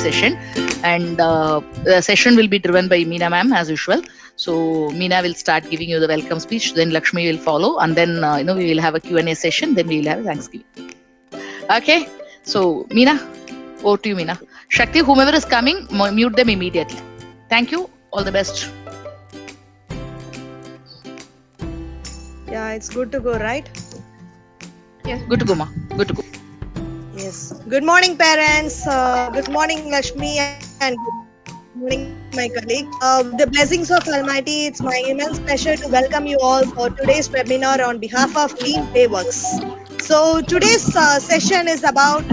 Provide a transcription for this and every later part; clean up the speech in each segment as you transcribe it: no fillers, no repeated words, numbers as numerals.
session, and the session will be driven by Meena ma'am as usual. So Meena will start giving you the welcome speech, then Lakshmi will follow, and then we will have a Q&A session, then we will have a Thanksgiving. Okay, so Meena, over to you, Meena. Shakti, whomever is coming, mute them immediately. Thank you. All the best. Yeah, it's good to go, right? Yes. Good to go, ma. Good to go. Yes. Good morning, parents. Good morning, Lakshmi, and good morning, my colleague. With the blessings of Almighty, it's my immense pleasure to welcome you all for today's webinar on behalf of Team Playworkz. So today's session is about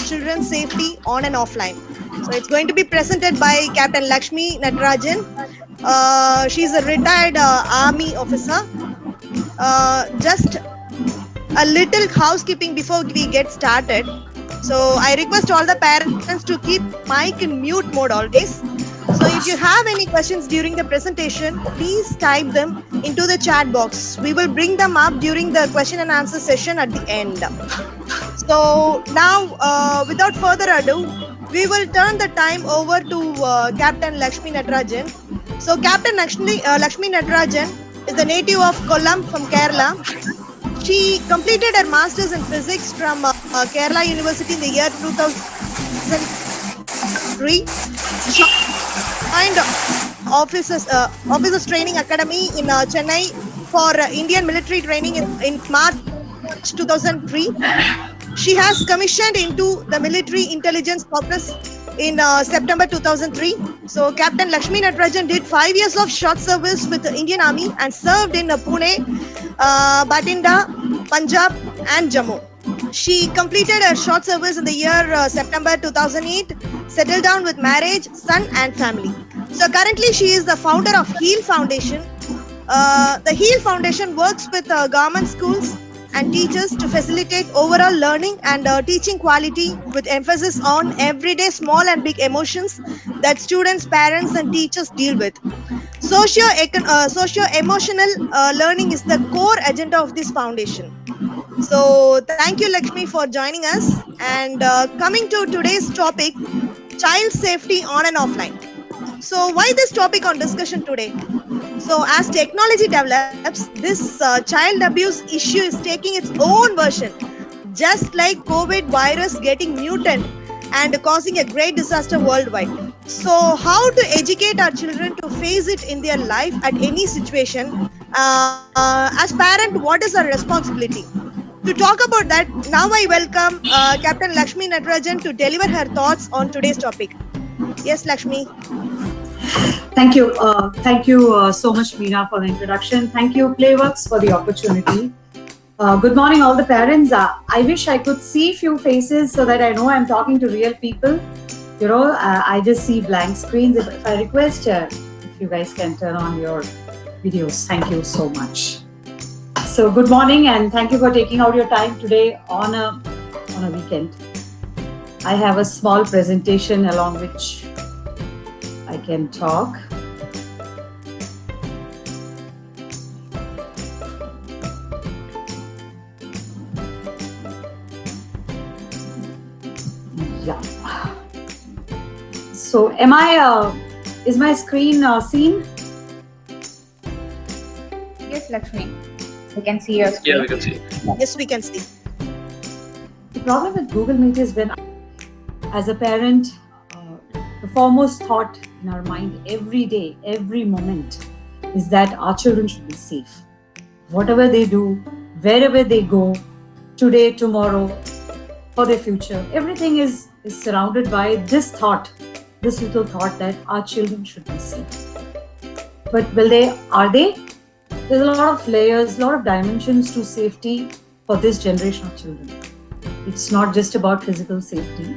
children's safety on and offline. So it's going to be presented by Captain Lekshmy Natarajan. She's a retired army officer. Just a little housekeeping before we get started. So I request all the parents to keep mic in mute mode always. So if you have any questions during the presentation, please type them into the chat box. We will bring them up during the question and answer session at the end. So now, without further ado, we will turn the time over to Captain Lekshmy Natarajan. So Captain Lekshmy Natarajan is the native of Kollam from Kerala. She completed her Masters in Physics from Kerala University in the year 2003. She joined Officers Training Academy in Chennai for Indian military training in March 2003. She has commissioned into the Military Intelligence Corps in September 2003. So Captain Lekshmy Natarajan did 5 years of short service with the Indian Army and served in Pune, Batinda, Punjab and Jammu. She completed her short service in the year September 2008, settled down with marriage, son and family. So currently she is the founder of HEAL Foundation. The HEAL Foundation works with government schools and teachers to facilitate overall learning and teaching quality with emphasis on everyday small and big emotions that students, parents and teachers deal with. Socio-emotional learning is the core agenda of this foundation. So thank you, Lakshmi, for joining us. And coming to today's topic, child safety on and offline. So why this topic on discussion today? So as technology develops, this child abuse issue is taking its own version, just like COVID virus getting mutant and causing a great disaster worldwide. So how to educate our children to face it in their life at any situation? As parent, what is our responsibility? To talk about that, now I welcome Captain Lekshmy Natarajan to deliver her thoughts on today's topic. Yes, Lakshmi. Thank you. Thank you so much, Meena, for the introduction. Thank you, Playworkz, for the opportunity. Good morning, all the parents. I wish I could see few faces so that I know I'm talking to real people. I just see blank screens. If I request, if you guys can turn on your videos. Thank you so much. So good morning and thank you for taking out your time today on a weekend. I have a small presentation along which I can talk. Yeah. So is my screen seen? Yes, Lakshmi. We can see your screen. Yeah, we can see. Yes, we can see. The problem with Google Meet is when, as a parent, the foremost thought in our mind every day, every moment, is that our children should be safe. Whatever they do, wherever they go, today, tomorrow, for their future, everything is surrounded by this thought, this little thought that our children should be safe. But are they? There's a lot of layers, a lot of dimensions to safety for this generation of children. It's not just about physical safety.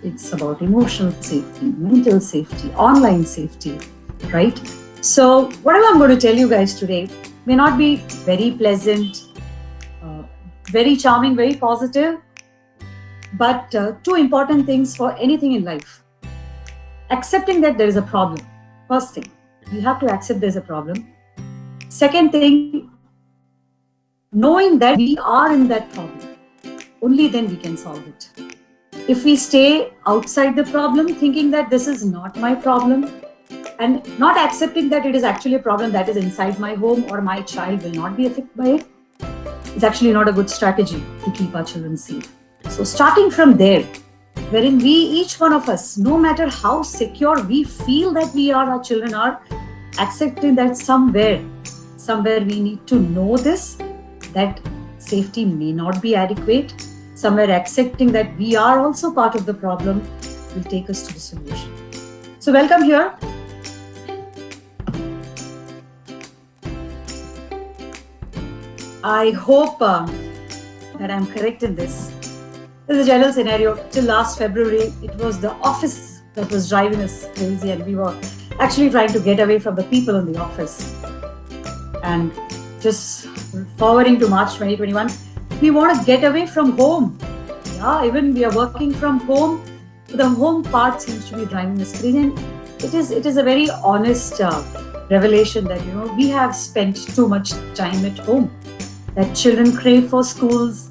It's about emotional safety, mental safety, online safety, right? So whatever I'm going to tell you guys today may not be very pleasant, very charming, very positive, but two important things for anything in life. Accepting that there is a problem. First thing, you have to accept there's a problem. Second thing, knowing that we are in that problem. Only then we can solve it. If we stay outside the problem, thinking that this is not my problem, and not accepting that it is actually a problem that is inside my home or my child will not be affected by it, is actually not a good strategy to keep our children safe. So starting from there, wherein we, each one of us, no matter how secure we feel that we are, our children are, accepting that somewhere we need to know this, that safety may not be adequate, somewhere accepting that we are also part of the problem will take us to the solution. So welcome here. I hope that I'm correct in this. This is a general scenario. Till last February, it was the office that was driving us crazy, and we were actually trying to get away from the people in the office. And just forwarding to March 2021, we want to get away from home. Yeah, even we are working from home, the home part seems to be driving us crazy. And it is a very honest revelation that we have spent too much time at home. That children crave for schools,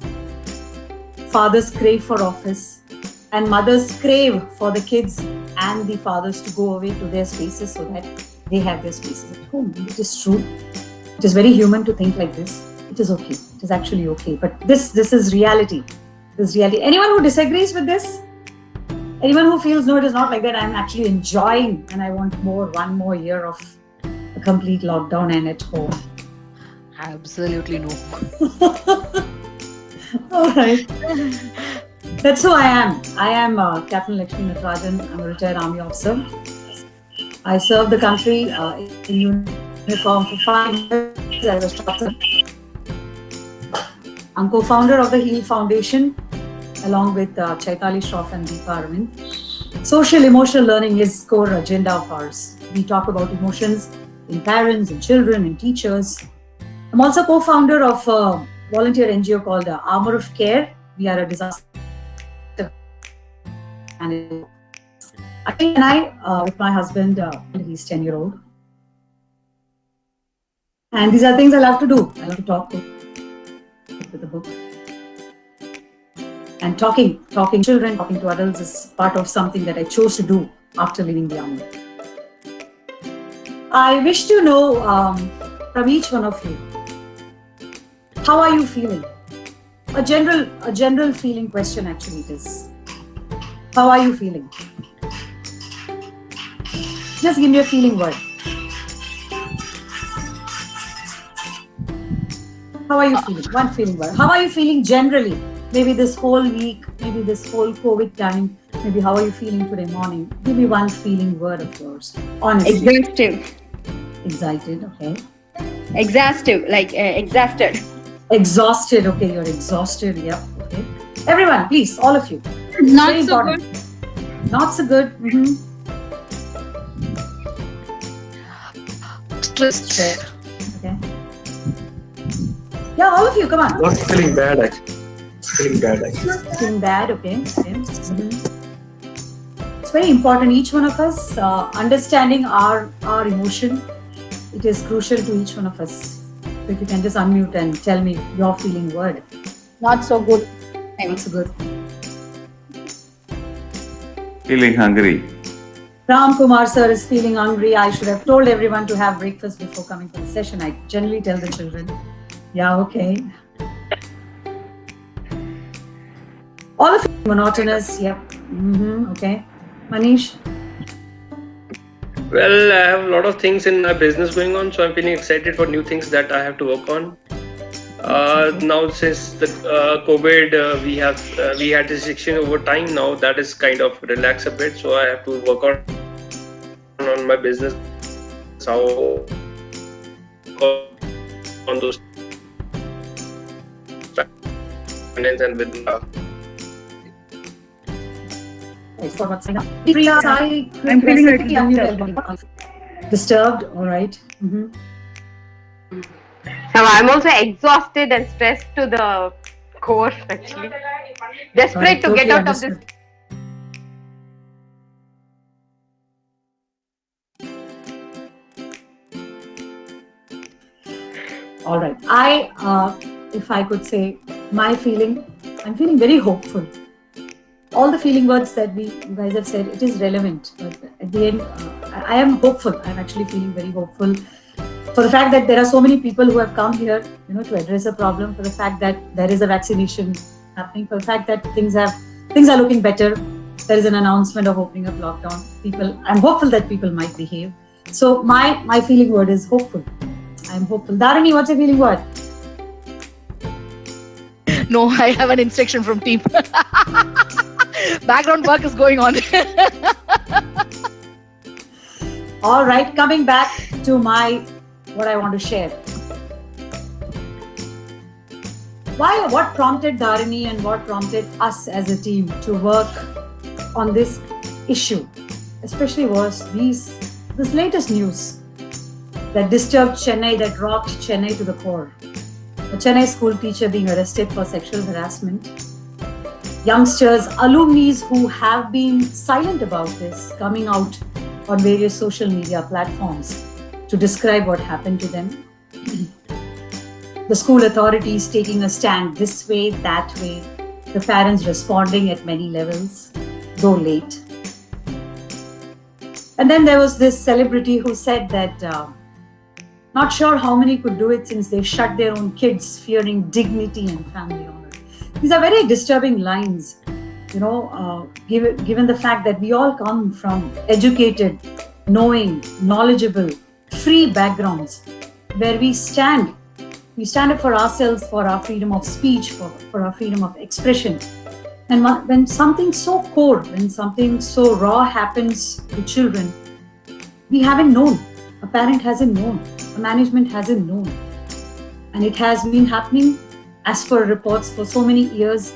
fathers crave for office, and mothers crave for the kids and the fathers to go away to their spaces so that they have their spaces at home. It is true. It is very human to think like this. It is okay. It is actually okay. But this is reality. This is reality. Anyone who disagrees with this? Anyone who feels no, it is not like that, I'm actually enjoying and I want one more year of a complete lockdown and at home? Absolutely no. All right. That's who I am. I am Captain Lekshmy Natarajan. I'm a retired army officer. I served the country in uniform for 5 years as a instructor. I'm co-founder of the HEAL Foundation along with Chaitali Shroff and Deepa Arvind. Social emotional learning is core agenda of ours. We talk about emotions in parents, in children, in teachers. I'm also co-founder of a volunteer NGO called Armor of Care. We are a disaster. And I, with my husband, he's 10-year-old. And these are things I love to do. I love to talk with the book. And talking children, talking to adults is part of something that I chose to do after leaving the army. I wish to know from each one of you, how are you feeling? A general feeling question actually it is. How are you feeling? Just give me a feeling word. How are you feeling? One feeling word. How are you feeling generally? Maybe this whole week, maybe this whole COVID time, maybe how are you feeling today morning? Give me one feeling word of yours. Honestly. Exhaustive. Excited, okay. Exhaustive, like exhausted. Exhausted, okay, you're exhausted, yeah, okay. Everyone, please, all of you. Not so good. Not so good. Mm-hmm. Stressed. Okay. Yeah, all of you, come on. Not feeling bad actually. Feeling bad, okay. Mm-hmm. It's very important, each one of us understanding our emotion. It is crucial to each one of us. So if you can just unmute and tell me your feeling word. Not so good. Not so good. Feeling hungry. Ram Kumar sir is feeling hungry. I should have told everyone to have breakfast before coming to the session. I generally tell the children. Yeah, okay. All of you monotonous. Yep. Mm-hmm. Okay. Manish. Well, I have a lot of things in my business going on, so I'm feeling excited for new things that I have to work on. Now, since the COVID, we had restriction over time. Now that is kind of relaxed a bit, so I have to work on my business. How on those and with. I'm feeling disturbed. All right. Mm-hmm. Now I'm also exhausted and stressed to the core actually. Desperate to get out of this. All right. If I could say my feeling, I'm feeling very hopeful. all the feeling words that you guys have said, it is relevant. But at the end, I am hopeful. I'm actually feeling very hopeful for the fact that there are so many people who have come here, to address a problem. For the fact that there is a vaccination happening. For the fact that things are looking better. There is an announcement of opening up lockdown. I'm hopeful that people might behave. So my feeling word is hopeful. I'm hopeful. Dharani, what's your feeling word? No, I have an instruction from team. Background work is going on. All right, coming back to what I want to share. What prompted Dharani and what prompted us as a team to work on this issue, especially was this latest news that disturbed Chennai, that rocked Chennai to the core. A Chennai school teacher being arrested for sexual harassment. Youngsters, alumni who have been silent about this, coming out on various social media platforms to describe what happened to them. The school authorities taking a stand this way, that way. The parents responding at many levels, though late. And then there was this celebrity who said that not sure how many could do it since they shut their own kids, fearing dignity and family honor. These are very disturbing lines, given the fact that we all come from educated, knowing, knowledgeable, free backgrounds where we stand up for ourselves, for our freedom of speech, for our freedom of expression. And when something so core, when something so raw happens to children, we haven't known. A parent hasn't known. A management hasn't known. And it has been happening as per reports for so many years.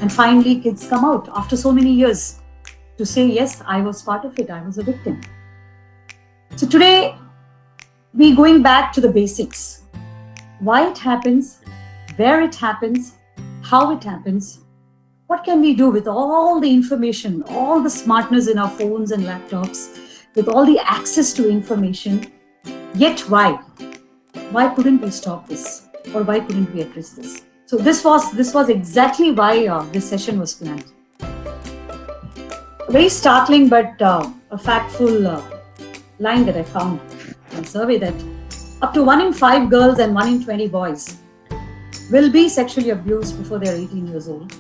And finally, kids come out after so many years to say, yes, I was part of it. I was a victim. So today, we're going back to the basics. Why it happens, where it happens, how it happens. What can we do with all the information, all the smartness in our phones and laptops, with all the access to information? Yet why? Why couldn't we stop this? Or why couldn't we address this? So this was exactly why this session was planned. A very startling but a factful line that I found in a survey that up to 1 in 5 girls and 1 in 20 boys will be sexually abused before they are 18 years old.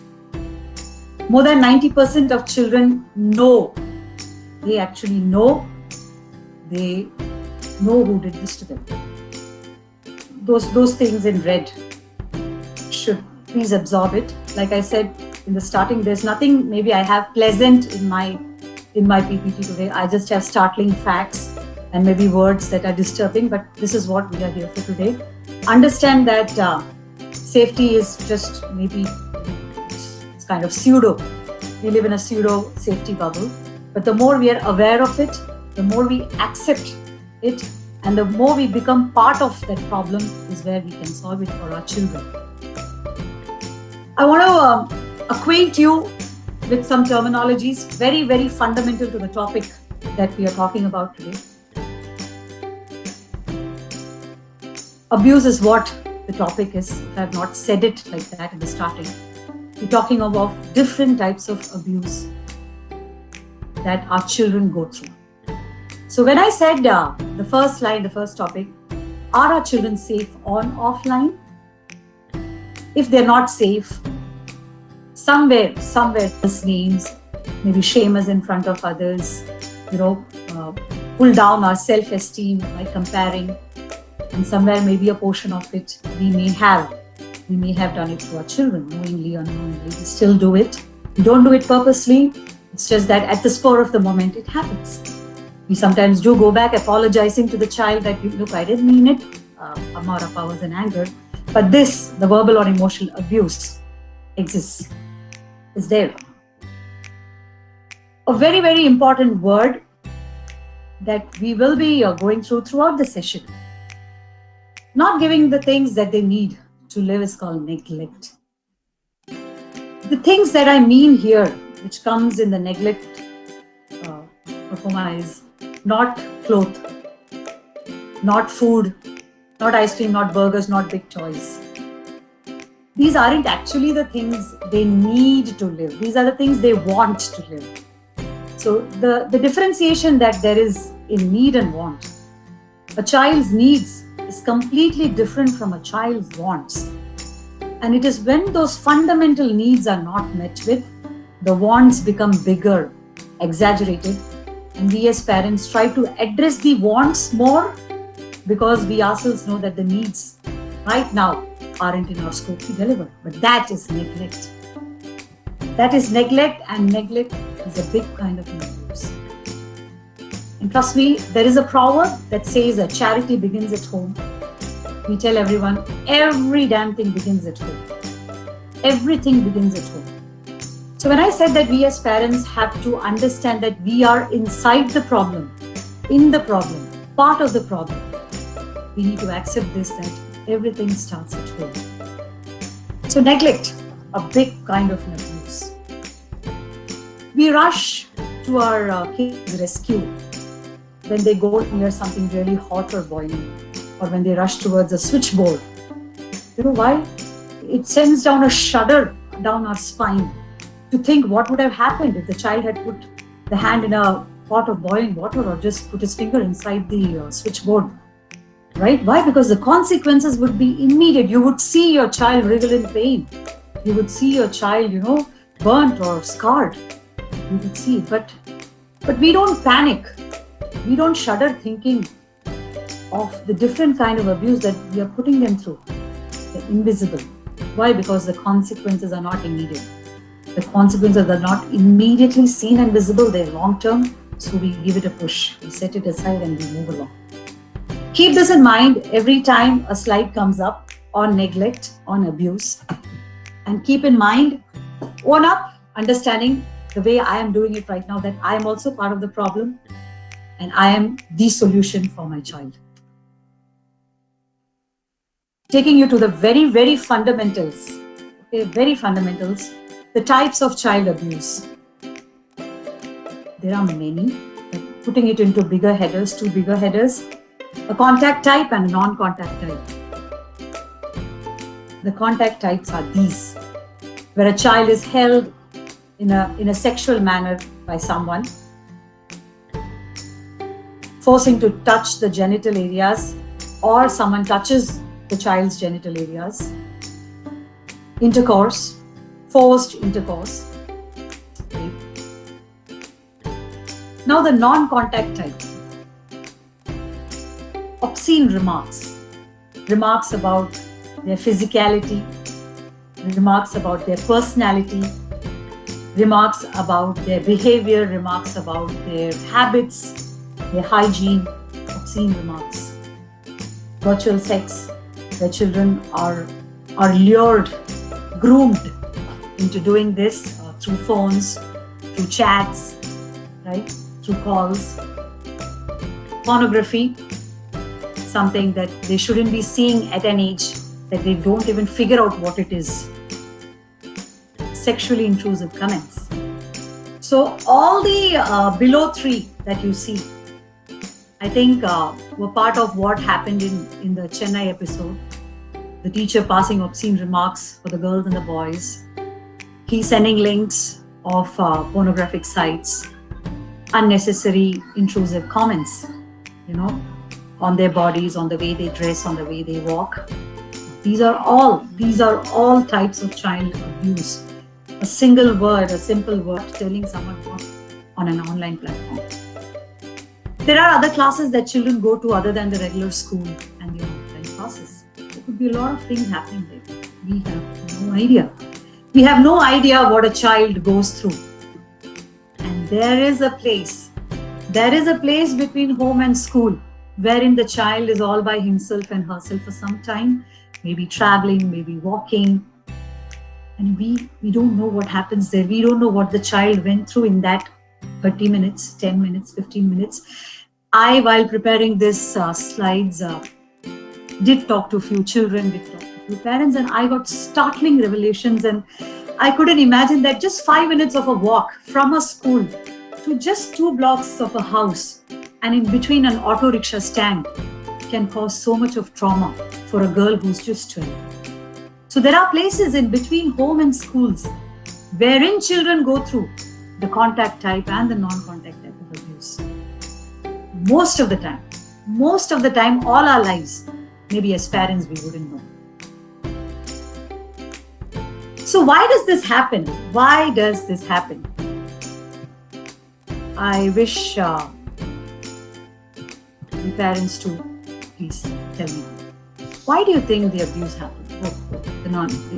More than 90% of children know. They actually know. They know who did this to them. Those things in red should please absorb it. Like I said in the starting, there's nothing maybe I have pleasant in my PPT today. I just have startling facts and maybe words that are disturbing, but this is what we are here for today. Understand that safety is just maybe it's kind of pseudo. We live in a pseudo safety bubble, but the more we are aware of it, the more we accept it, and the more we become part of that problem is where we can solve it for our children. I want to acquaint you with some terminologies very, very fundamental to the topic that we are talking about today. Abuse is what the topic is. If I have not said it like that in the starting. We're talking about different types of abuse that our children go through. So when I said the first line, the first topic, are our children safe on offline? If they're not safe, somewhere there's names, maybe shame us in front of others, pull down our self-esteem by comparing, and somewhere maybe a portion of it we may have done it to our children, knowingly or unknowingly. We still do it. We don't do it purposely. It's just that at the spur of the moment, it happens. We sometimes do go back apologizing to the child that, look, I didn't mean it. Amma or Appa was in anger. But this, the verbal or emotional abuse, exists. Is there. A very, very important word that we will be going throughout the session. Not giving the things that they need to live is called neglect. The things that I mean here, which comes in the neglect performa, is not clothes, not food, not ice cream, not burgers, not big toys. these aren't actually the things they need to live. These are the things they want to live. So the differentiation that there is in need and want. A child's needs is completely different from a child's wants. And it is when those fundamental needs are not met with, the wants become bigger, exaggerated, and we as parents try to address the wants more because we ourselves know that the needs right now aren't in our scope to deliver. But that is neglect. That is neglect, and neglect is a big kind of abuse. And trust me, there is a proverb that says that charity begins at home. We tell everyone, every damn thing begins at home. Everything begins at home. So when I said that we as parents have to understand that we are inside the problem, in the problem, part of the problem, we need to accept this, that everything starts at home. So neglect, a big kind of an abuse. We rush to our kids' rescue when they go near something really hot or boiling, or when they rush towards a switchboard. You know why? It sends down a shudder down our spine to think what would have happened if the child had put the hand in a pot of boiling water or just put his finger inside the switchboard. Right? Why? Because the consequences would be immediate. You would see your child wriggle in pain. You would see your child, burnt or scarred. You would see it. But we don't panic. We don't shudder thinking of the different kind of abuse that we are putting them through. The invisible. Why? Because the consequences are not immediate. The consequences are not immediately seen and visible. They're long term. So we give it a push. We set it aside and we move along. Keep this in mind every time a slide comes up on neglect, on abuse. And keep in mind, own up, understanding the way I am doing it right now, that I am also part of the problem and I am the solution for my child. Taking you to the very, very fundamentals, the types of child abuse. There are many, but putting it into bigger headers, two bigger headers, a contact type and a non-contact type. The contact types are these, where a child is held in a sexual manner by someone, forcing to touch the genital areas, or someone touches the child's genital areas. Intercourse, forced intercourse. Okay. Now the non-contact type. Obscene remarks about their physicality, remarks about their personality, remarks about their behavior, remarks about their habits, their hygiene, obscene remarks. Virtual sex, where children are lured, groomed into doing this through phones, through chats, right? Through calls. Pornography, something that they shouldn't be seeing at an age that they don't even figure out what it is. Sexually intrusive comments. So all the below 3 that you see, I think were part of what happened in the Chennai episode. The teacher passing obscene remarks for the girls and the boys. He sending links of pornographic sites, unnecessary intrusive comments, on their bodies, on the way they dress, on the way they walk. These are all types of child abuse. A single word, a simple word telling someone what on an online platform. There are other classes that children go to other than the regular school and the online classes. There could be a lot of things happening there. We have no idea. We have no idea what a child goes through. And there is a place between home and school wherein the child is all by himself and herself for some time, maybe traveling, maybe walking. And we don't know what happens there. We don't know what the child went through in that 30 minutes, 10 minutes, 15 minutes. I, while preparing this slides, did talk to a few children, did talk to a few parents, and I got startling revelations. And I couldn't imagine that just 5 minutes of a walk from a school to just 2 blocks of a house and in between an auto rickshaw stand can cause so much of trauma for a girl who's just 12. So there are places in between home and schools wherein children go through the contact type and the non-contact type of abuse. Most of the time, all our lives, maybe as parents, we wouldn't know. So why does this happen? Why does this happen? I wish the parents to please tell me. Why do you think the abuse happened?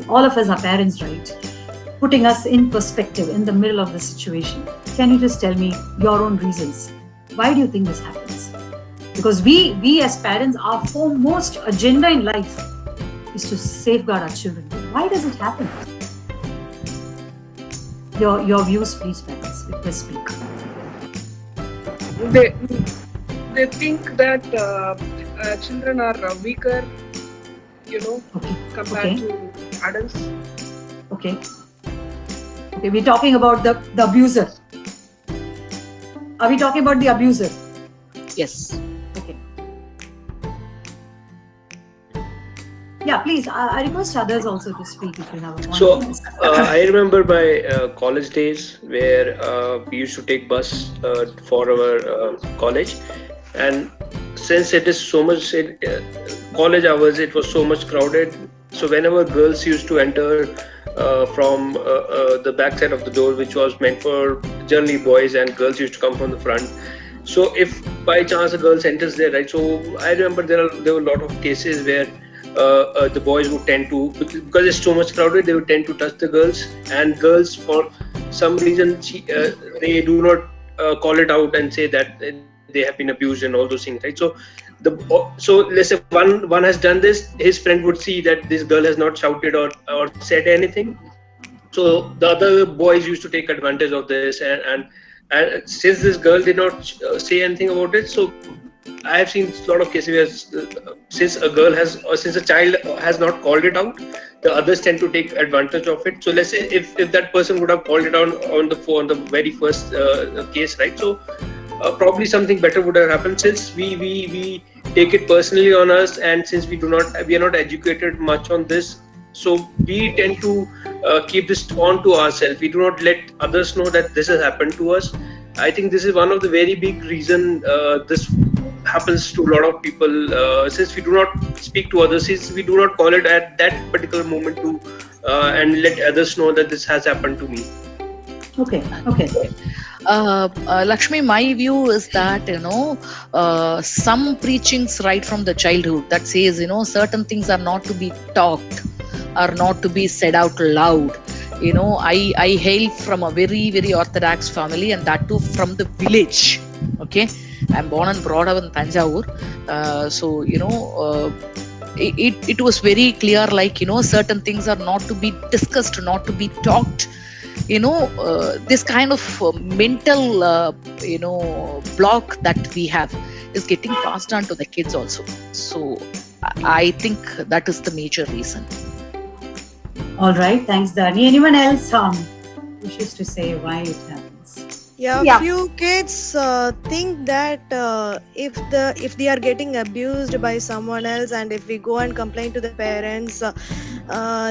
All of us are parents, right? Putting us in perspective in the middle of the situation. Can you just tell me your own reasons? Why do you think this happens? Because we as parents, our foremost agenda in life is to safeguard our children. Why does it happen? Your views, please, parents. Please speak. They think that children are weaker, compared to adults. Okay, we're talking about the abuser. Are we talking about the abuser? Yes. Okay. Yeah, please. I request others also to speak if you have a point. So I remember my college days where we used to take bus for our college, and since it is so much college hours, it was so much crowded. So whenever girls used to enter from the back side of the door, which was meant for generally boys, and girls used to come from the front. So if by chance a girl enters there, right? So I remember there were a lot of cases where the boys would tend to, because it's so much crowded, they would tend to touch the girls, and girls for some reason they do not call it out and say that they have been abused and all those things, right? So let's say one has done this, his friend would see that this girl has not shouted or said anything. So the other boys used to take advantage of this, and since this girl did not say anything about it, so I have seen a lot of cases where since a child has not called it out, the others tend to take advantage of it. So let's say if that person would have called it out on the very first case, right? So probably something better would have happened. Since we take it personally on us, and since we are not educated much on this, so we tend to keep this on to ourselves. We do not let others know that this has happened to us. I think this is one of the very big reason this happens to a lot of people, since we do not speak to others, since we do not call it at that particular moment to and let others know that this has happened to me. Okay. Lakshmi, my view is that some preachings right from the childhood that says certain things are not to be talked, are not to be said out loud. I hail from a very, very orthodox family, and that too from the village. Okay, I'm born and brought up in Tanjavur. It was very clear, like, certain things are not to be discussed, not to be talked. This kind of mental, block that we have is getting passed on to the kids also. So I think that is the major reason. All right, thanks, Dani. Anyone else wishes to say why it happens? Yeah. Few kids think that if they are getting abused by someone else, and if we go and complain to the parents,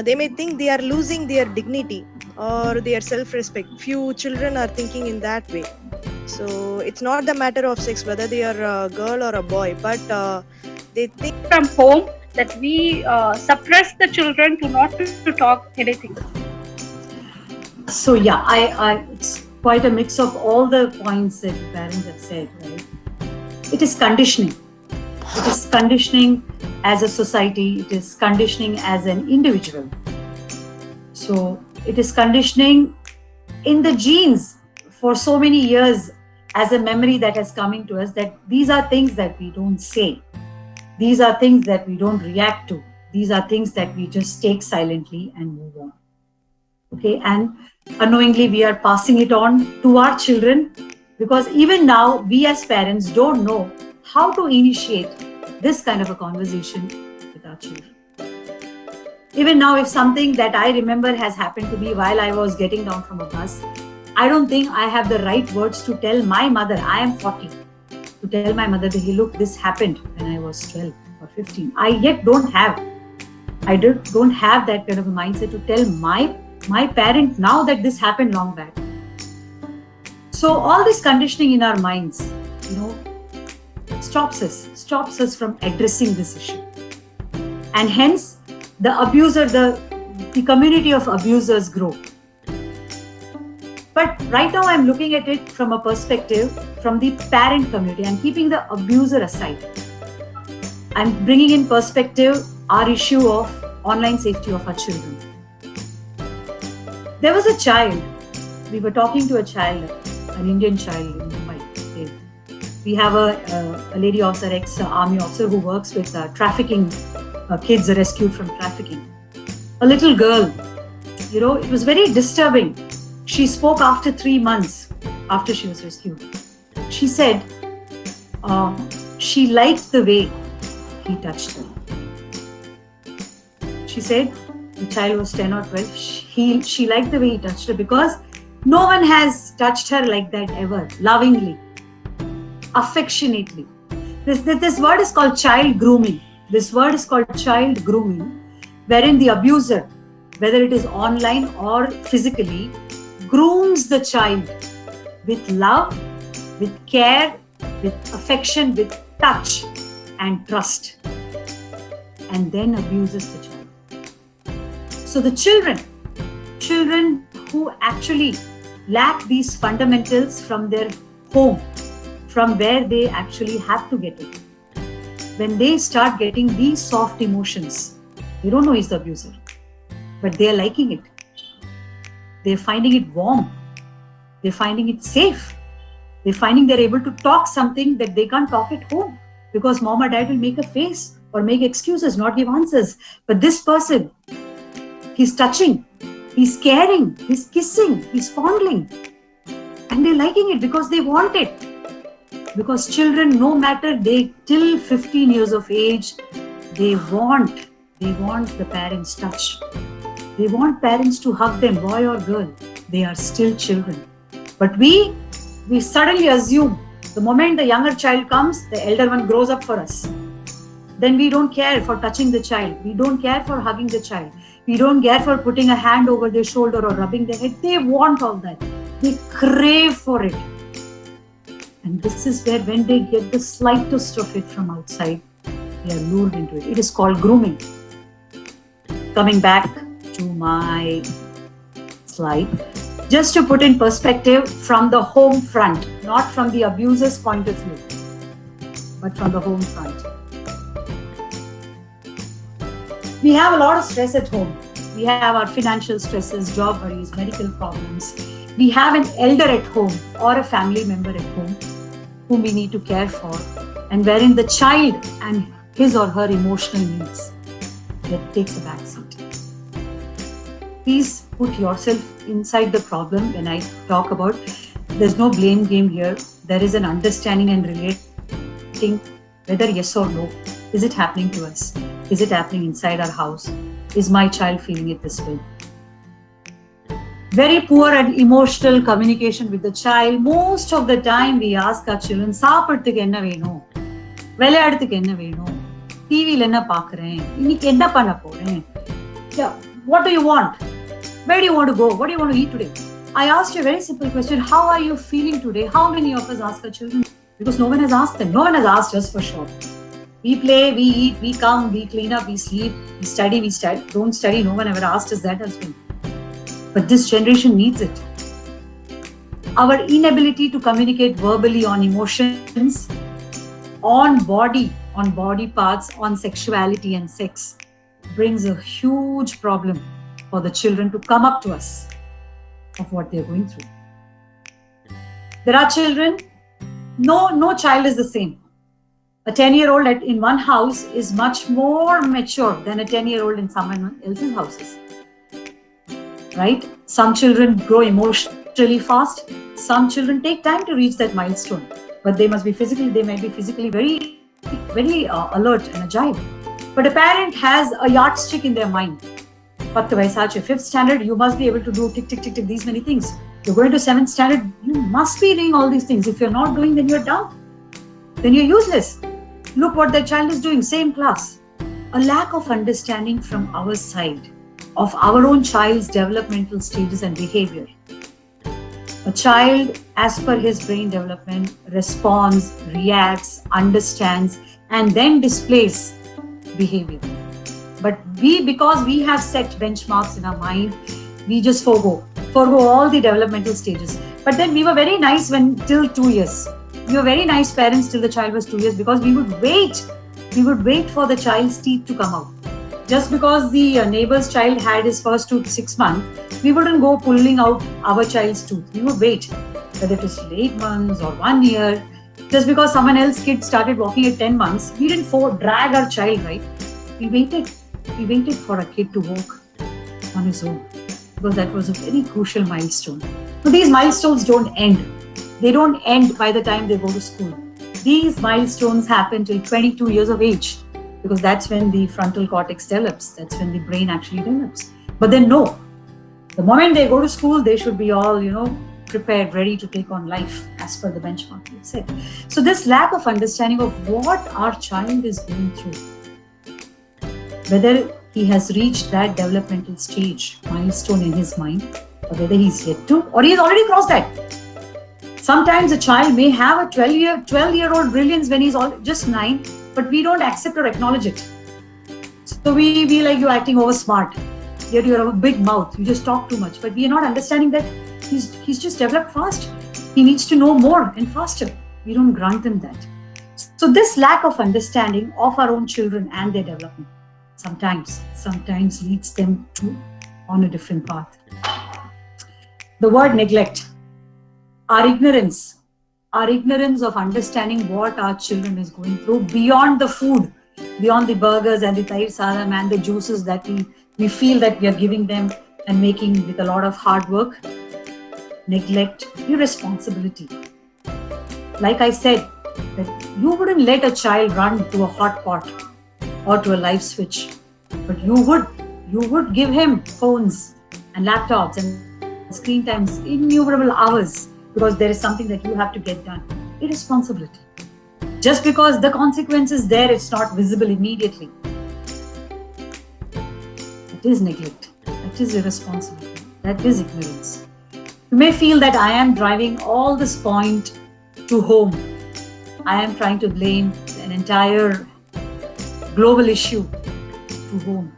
they may think they are losing their dignity or their self-respect. Few children are thinking in that way. So it's not the matter of sex, whether they are a girl or a boy, but they think from home that we suppress the children to not to talk anything. So I it's quite a mix of all the points that the parents have said, right? It is conditioning. It is conditioning as a society. It is conditioning as an individual. So it is conditioning in the genes for so many years as a memory that has come into us, that these are things that we don't say. These are things that we don't react to. These are things that we just take silently and move on. Okay, and unknowingly we are passing it on to our children, because even now we as parents don't know how to initiate this kind of a conversation with our children. Even now, if something that I remember has happened to me while I was getting down from a bus, I don't think I have the right words to tell my mother. I am 40. To tell my mother that, hey, look, this happened when I was 12 or 15. I yet don't have. I don't have that kind of a mindset to tell my parent now that this happened long back. So all this conditioning in our minds, stops us from addressing this issue. And hence, the abuser, the community of abusers grow. But right now I'm looking at it from a perspective from the parent community. I'm keeping the abuser aside. I'm bringing in perspective our issue of online safety of our children. There was a child, we were talking to a child, an Indian child in Mumbai. Okay. We have a lady officer, ex-army officer who works with trafficking, kids rescued from trafficking. A little girl, it was very disturbing. She spoke after 3 months after she was rescued. She said she liked the way he touched her. She said the child was 10 or 12. She liked the way he touched her because no one has touched her like that ever, lovingly, affectionately. This word is called child grooming. This word is called child grooming, wherein the abuser, whether it is online or physically, grooms the child with love, with care, with affection, with touch and trust, and then abuses the child. So the children who actually lack these fundamentals from their home, from where they actually have to get it, when they start getting these soft emotions, they don't know he's the abuser, but they're liking it. They're finding it warm. They're finding it safe. They're finding they're able to talk something that they can't talk at home because mom or dad will make a face or make excuses, not give answers. But this person, he's touching, he's caring, he's kissing, he's fondling. And they're liking it because they want it. Because children, no matter till 15 years of age, they want the parents' touch. They want parents to hug them, boy or girl. They are still children. But we suddenly assume the moment the younger child comes, the elder one grows up for us. Then we don't care for touching the child. We don't care for hugging the child. We don't care for putting a hand over their shoulder or rubbing their head. They want all that. They crave for it. And this is where when they get the slightest of it from outside, they are lured into it. It is called grooming. Coming back to my slide, just to put in perspective from the home front, not from the abuser's point of view, but from the home front. We have a lot of stress at home. We have our financial stresses, job worries, medical problems. We have an elder at home or a family member at home whom we need to care for, and wherein the child and his or her emotional needs that takes a backseat. Please put yourself inside the problem when I talk about there's no blame game here. There is an understanding and relating whether yes or no. Is it happening to us? Is it happening inside our house? Is my child feeling it this way? Very poor and emotional communication with the child. Most of the time we ask our children, சாப்பிடுறதுக்கு என்ன வேணும்? விளையாடுறதுக்கு என்ன வேணும்? டிவில என்ன பார்க்கறேன்? இன்னைக்கு என்ன பண்ண போறேன்? What do you want? Where do you want to go? What do you want to eat today? I asked you a very simple question. How are you feeling today? How many of us ask our children? Because no one has asked them. No one has asked us for sure. We play, we eat, we come, we clean up, we sleep, we study, don't study. No one ever asked us that husband. But this generation needs it. Our inability to communicate verbally on emotions, on body parts, on sexuality and sex brings a huge problem for the children to come up to us of what they're going through. There are children, no child is the same. A 10-year-old in one house is much more mature than a 10-year-old in someone else's houses. Right? Some children grow emotionally fast. Some children take time to reach that milestone. But they might be physically very, very alert and agile. But a parent has a yardstick in their mind. 10 vaisachu, 5th standard, you must be able to do tick, tick, tick, tick, these many things. You're going to 7th standard, you must be doing all these things. If you're not doing, then you're dumb. Then you're useless. Look what that child is doing, same class. a lack of understanding from our side of our own child's developmental stages and behavior. A child, as per his brain development, responds, reacts, understands, and then displays behavior. But because we have set benchmarks in our mind, we just forgo all the developmental stages. But then we were very nice till 2 years. We were very nice parents till the child was 2 years, because we would wait for the child's teeth to come out. Just because the neighbor's child had his first tooth 6 months, we wouldn't go pulling out our child's tooth. We would wait, whether it was 8 months or 1 year. Just because someone else's kid started walking at 10 months, we didn't drag our child, right? We waited for a kid to walk on his own, because that was a very crucial milestone. So these milestones don't end. They don't end by the time they go to school. These milestones happen till 22 years of age, because that's when the frontal cortex develops. That's when the brain actually develops. But then no, the moment they go to school, they should be all, prepared, ready to take on life as per the benchmark we said. So this lack of understanding of what our child is going through, whether he has reached that developmental stage, milestone in his mind, or whether he's yet to, or he's already crossed that. Sometimes a child may have a 12-year-old brilliance when he's just 9, but we don't accept or acknowledge it. So we be like, you're acting over smart. You have a big mouth. You just talk too much. But we are not understanding that he's just developed fast. He needs to know more and faster. We don't grant him that. So this lack of understanding of our own children and their development sometimes leads them on a different path. The word neglect. Our ignorance of understanding what our children is going through beyond the food, beyond the burgers and the tair sadam and the juices that we feel that we are giving them and making with a lot of hard work. Neglect, irresponsibility. Like I said, that you wouldn't let a child run to a hot pot or to a light switch, but you would give him phones and laptops and screen times, innumerable hours, because there is something that you have to get done. Irresponsibility. Just because the consequence is there, it's not visible immediately. It is neglect. That is irresponsibility. That is ignorance. You may feel that I am driving all this point to home. I am trying to blame an entire global issue to home.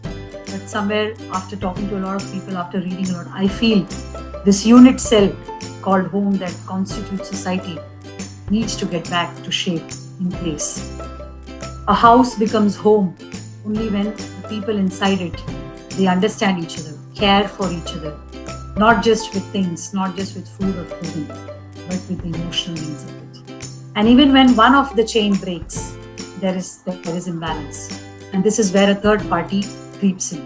But somewhere, after talking to a lot of people, after reading a lot, I feel this unit cell called home that constitutes society needs to get back to shape, in place. A house becomes home only when the people inside it, they understand each other, care for each other, not just with things, not just with food or clothing, but with the emotional needs of it. And even when one of the chain breaks, there is imbalance. And this is where a third party creeps in.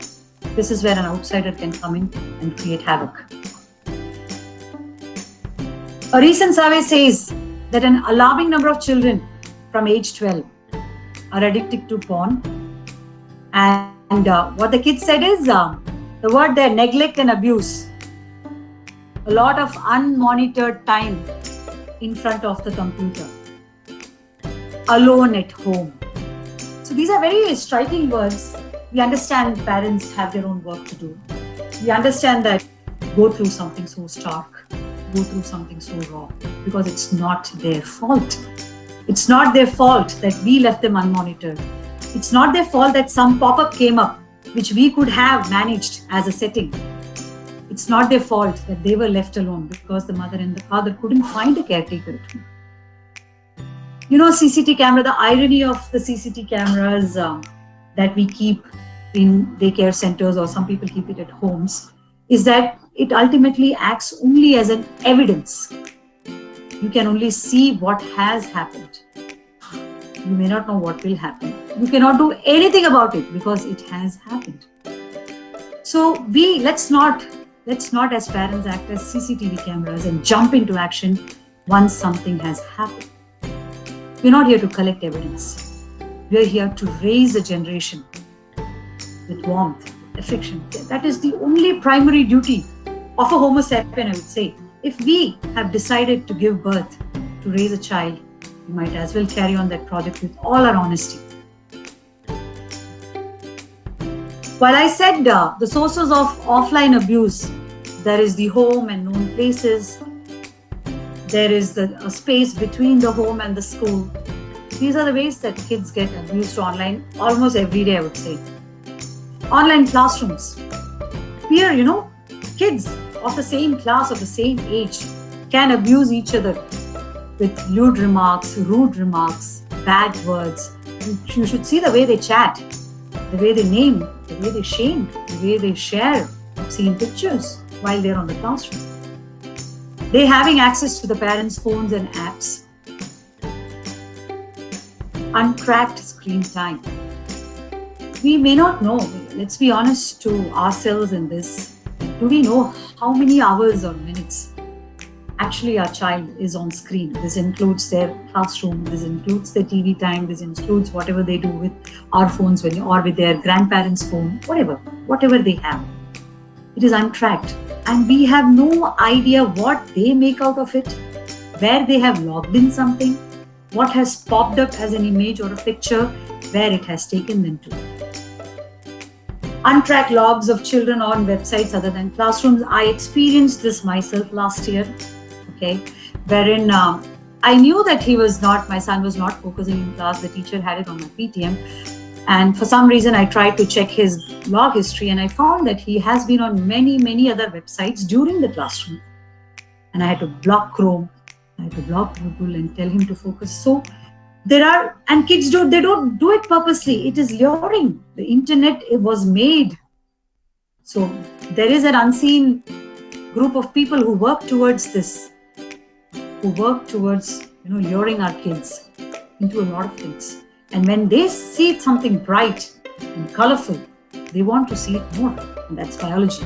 This is where an outsider can come in and create havoc. A recent survey says that an alarming number of children from age 12 are addicted to porn. And what the kids said is, the word there, neglect and abuse. A lot of unmonitored time in front of the computer. Alone at home. So these are very striking words. We understand parents have their own work to do. We understand that go through something so stark, go through something so raw, because it's not their fault. It's not their fault that we left them unmonitored. It's not their fault that some pop-up came up, which we could have managed as a setting. It's not their fault that they were left alone because the mother and the father couldn't find a caretaker at home. CCTV camera, the irony of the CCTV cameras that we keep in daycare centers, or some people keep it at homes, is that it ultimately acts only as an evidence. You can only see what has happened. You may not know what will happen. You cannot do anything about it because it has happened. So let's not as parents act as CCTV cameras and jump into action once something has happened. We're not here to collect evidence. We're here to raise a generation with warmth, affection. That is the only primary duty of a Homo sapien, I would say. If we have decided to give birth, to raise a child, we might as well carry on that project with all our honesty. While I said the sources of offline abuse, there is the home and known places. There is a space between the home and the school. These are the ways that kids get abused online almost every day, I would say. Online classrooms. Here, kids of the same class, of the same age, can abuse each other with lewd remarks, rude remarks, bad words. You should see the way they chat, the way they name, the way they shame, the way they share obscene pictures while they're on the classroom. They having access to the parents' phones and apps. Untracked screen time. We may not know, let's be honest to ourselves in this. Do we know how many hours or minutes actually our child is on screen? This includes their classroom, this includes their TV time, this includes whatever they do with our phones or with their grandparents' phone, whatever they have. It is untracked. And we have no idea what they make out of it, where they have logged in something, what has popped up as an image or a picture, where it has taken them to. Untracked logs of children on websites other than classrooms. I experienced this myself last year, wherein I knew that my son was not focusing in class. The teacher had it on my PTM. And for some reason, I tried to check his log history and I found that he has been on many, many other websites during the classroom. And I had to block Chrome, I had to block Google and tell him to focus. So and kids they don't do it purposely. It is luring. The internet, it was made. So there is an unseen group of people who work towards this, who work towards, luring our kids into a lot of things. And when they see something bright and colorful, they want to see it more. And that's biology.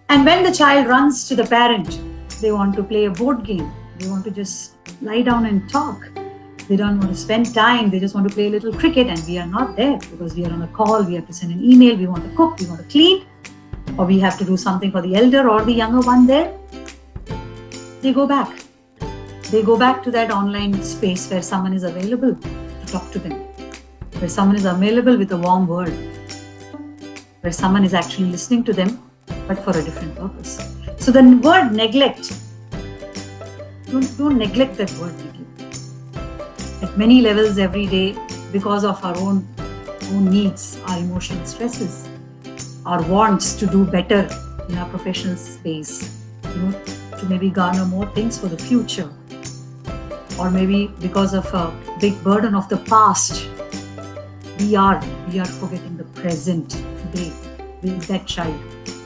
And when the child runs to the parent, they want to play a board game. They want to just lie down and talk. They don't want to spend time. They just want to play a little cricket, and we are not there because we are on a call. We have to send an email. We want to cook. We want to clean. Or we have to do something for the elder or the younger one there. They go back. They go back to that online space where someone is available to talk to them, where someone is available with a warm word, where someone is actually listening to them, but for a different purpose. So the word neglect, don't neglect that word. At many levels every day, because of our own needs, our emotional stresses, our wants to do better in our professional space, to maybe garner more things for the future. Or maybe because of a big burden of the past, we are forgetting the present today with that child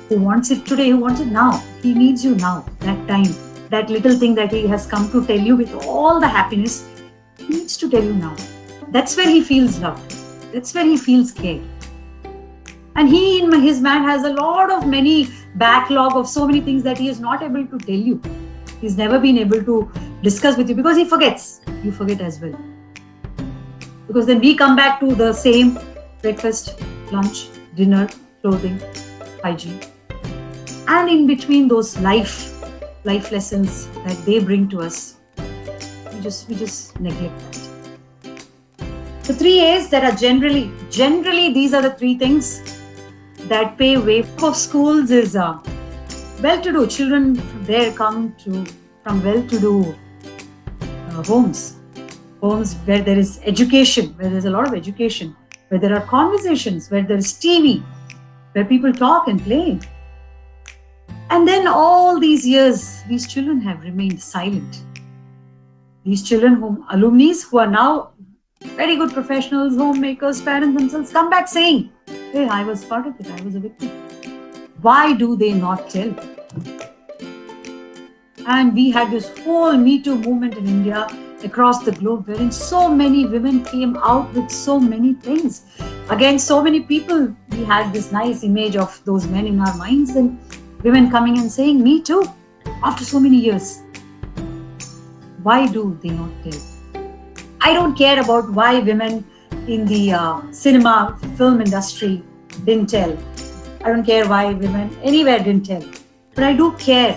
who wants it today, who wants it now. He needs you now, that time, that little thing that he has come to tell you with all the happiness, he needs to tell you now. That's where he feels loved. That's where he feels cared. And he, in his mind, has a lot of many backlog of so many things that he is not able to tell you. He's never been able to discuss with you because he forgets. You forget as well. Because then we come back to the same breakfast, lunch, dinner, clothing, hygiene. And in between those life lessons that they bring to us, we just neglect that. The 3 A's that are generally these are the 3 things that pay way for schools is well-to-do children there come from well-to-do homes where there is education, where there's a lot of education, where there are conversations, where there is TV, where people talk and play. And then all these years, these children have remained silent. These children alumni who are now very good professionals, homemakers, parents themselves, come back saying, hey, I was part of it, I was a victim. Why do they not tell? And we had this whole Me Too movement in India, across the globe, wherein so many women came out with so many things. Against so many people, we had this nice image of those men in our minds and women coming and saying, me too, after so many years. Why do they not tell? I don't care about why women in the cinema, film industry didn't tell. I don't care why women anywhere didn't tell. But I do care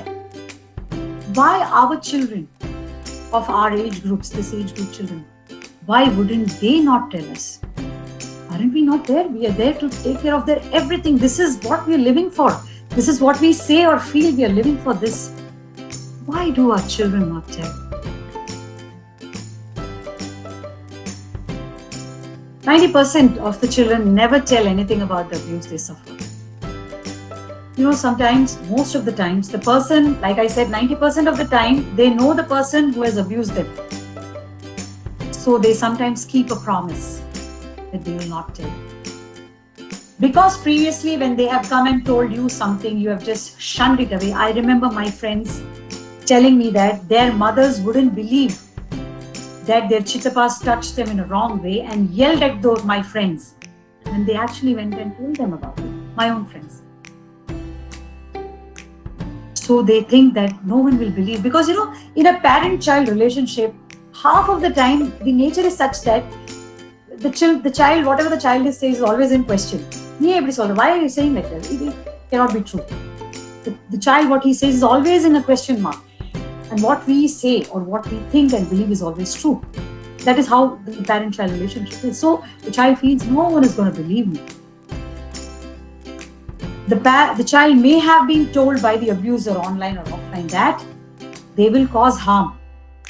why our children of our age groups, this age group children, why wouldn't they not tell us? Aren't we not there? We are there to take care of their everything. This is what we are living for. This is what we say or feel we are living for this. Why do our children not tell? 90% of the children never tell anything about the abuse they suffer. Sometimes, most of the times, the person, like I said, 90% of the time, they know the person who has abused them. So they sometimes keep a promise that they will not tell. Because previously when they have come and told you something, you have just shunned it away. I remember my friends telling me that their mothers wouldn't believe that their chitappas touched them in a wrong way and yelled at my friends. And they actually went and told them about it, my own friends. So they think that no one will believe. Because, in a parent-child relationship, half of the time, the nature is such that the child, whatever the child is saying, is always in question. Why are you saying like that? It cannot be true. The child, what he says is always in a question mark. And what we say or what we think and believe is always true. That is how the parent-child relationship is. So the child feels no one is going to believe me. The child may have been told by the abuser online or offline that they will cause harm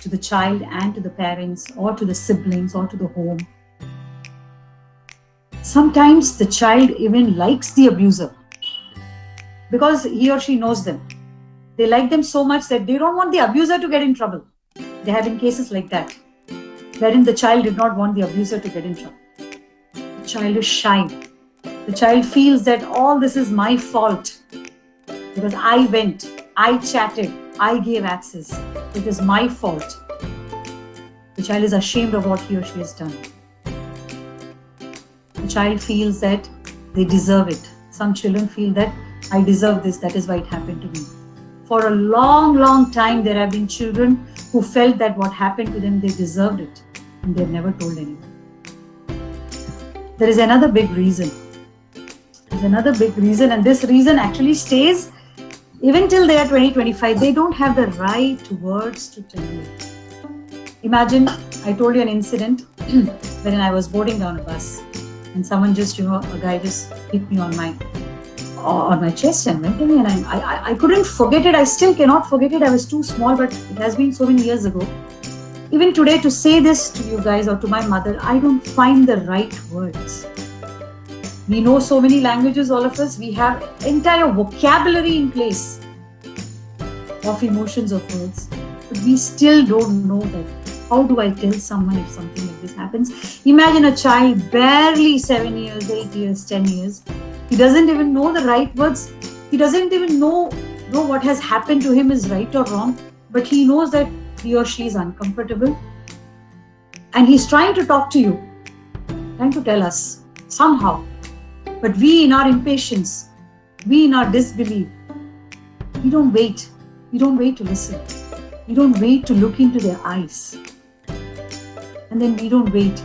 to the child and to the parents or to the siblings or to the home. Sometimes the child even likes the abuser because he or she knows them. They like them so much that they don't want the abuser to get in trouble. There have been cases like that, wherein the child did not want the abuser to get in trouble. The child is shy. The child feels that all this is my fault because I went, I chatted, I gave access. It is my fault. The child is ashamed of what he or she has done. The child feels that they deserve it. Some children feel that I deserve this, that is why it happened to me. For a long, long time, there have been children who felt that what happened to them, they deserved it. And they've never told anyone. There is another big reason. And this reason actually stays even till they are 20-25. They don't have the right words to tell you. Imagine, I told you an incident when I was boarding down a bus and someone just, a guy just hit me on my chest and went to me, and I couldn't forget it. I still cannot forget it. I was too small, but it has been so many years ago. Even today, to say this to you guys or to my mother, I don't find the right words. We know so many languages, all of us. We have entire vocabulary in place of emotions, of words. But we still don't know that. How do I tell someone if something like this happens? Imagine a child, barely 7 years, 8 years, 10 years. He doesn't even know the right words. He doesn't even know what has happened to him is right or wrong. But he knows that he or she is uncomfortable. And he's trying to talk to you, trying to tell us somehow. But we, in our impatience, we, in our disbelief, we don't wait. We don't wait to listen. We don't wait to look into their eyes. And then we don't wait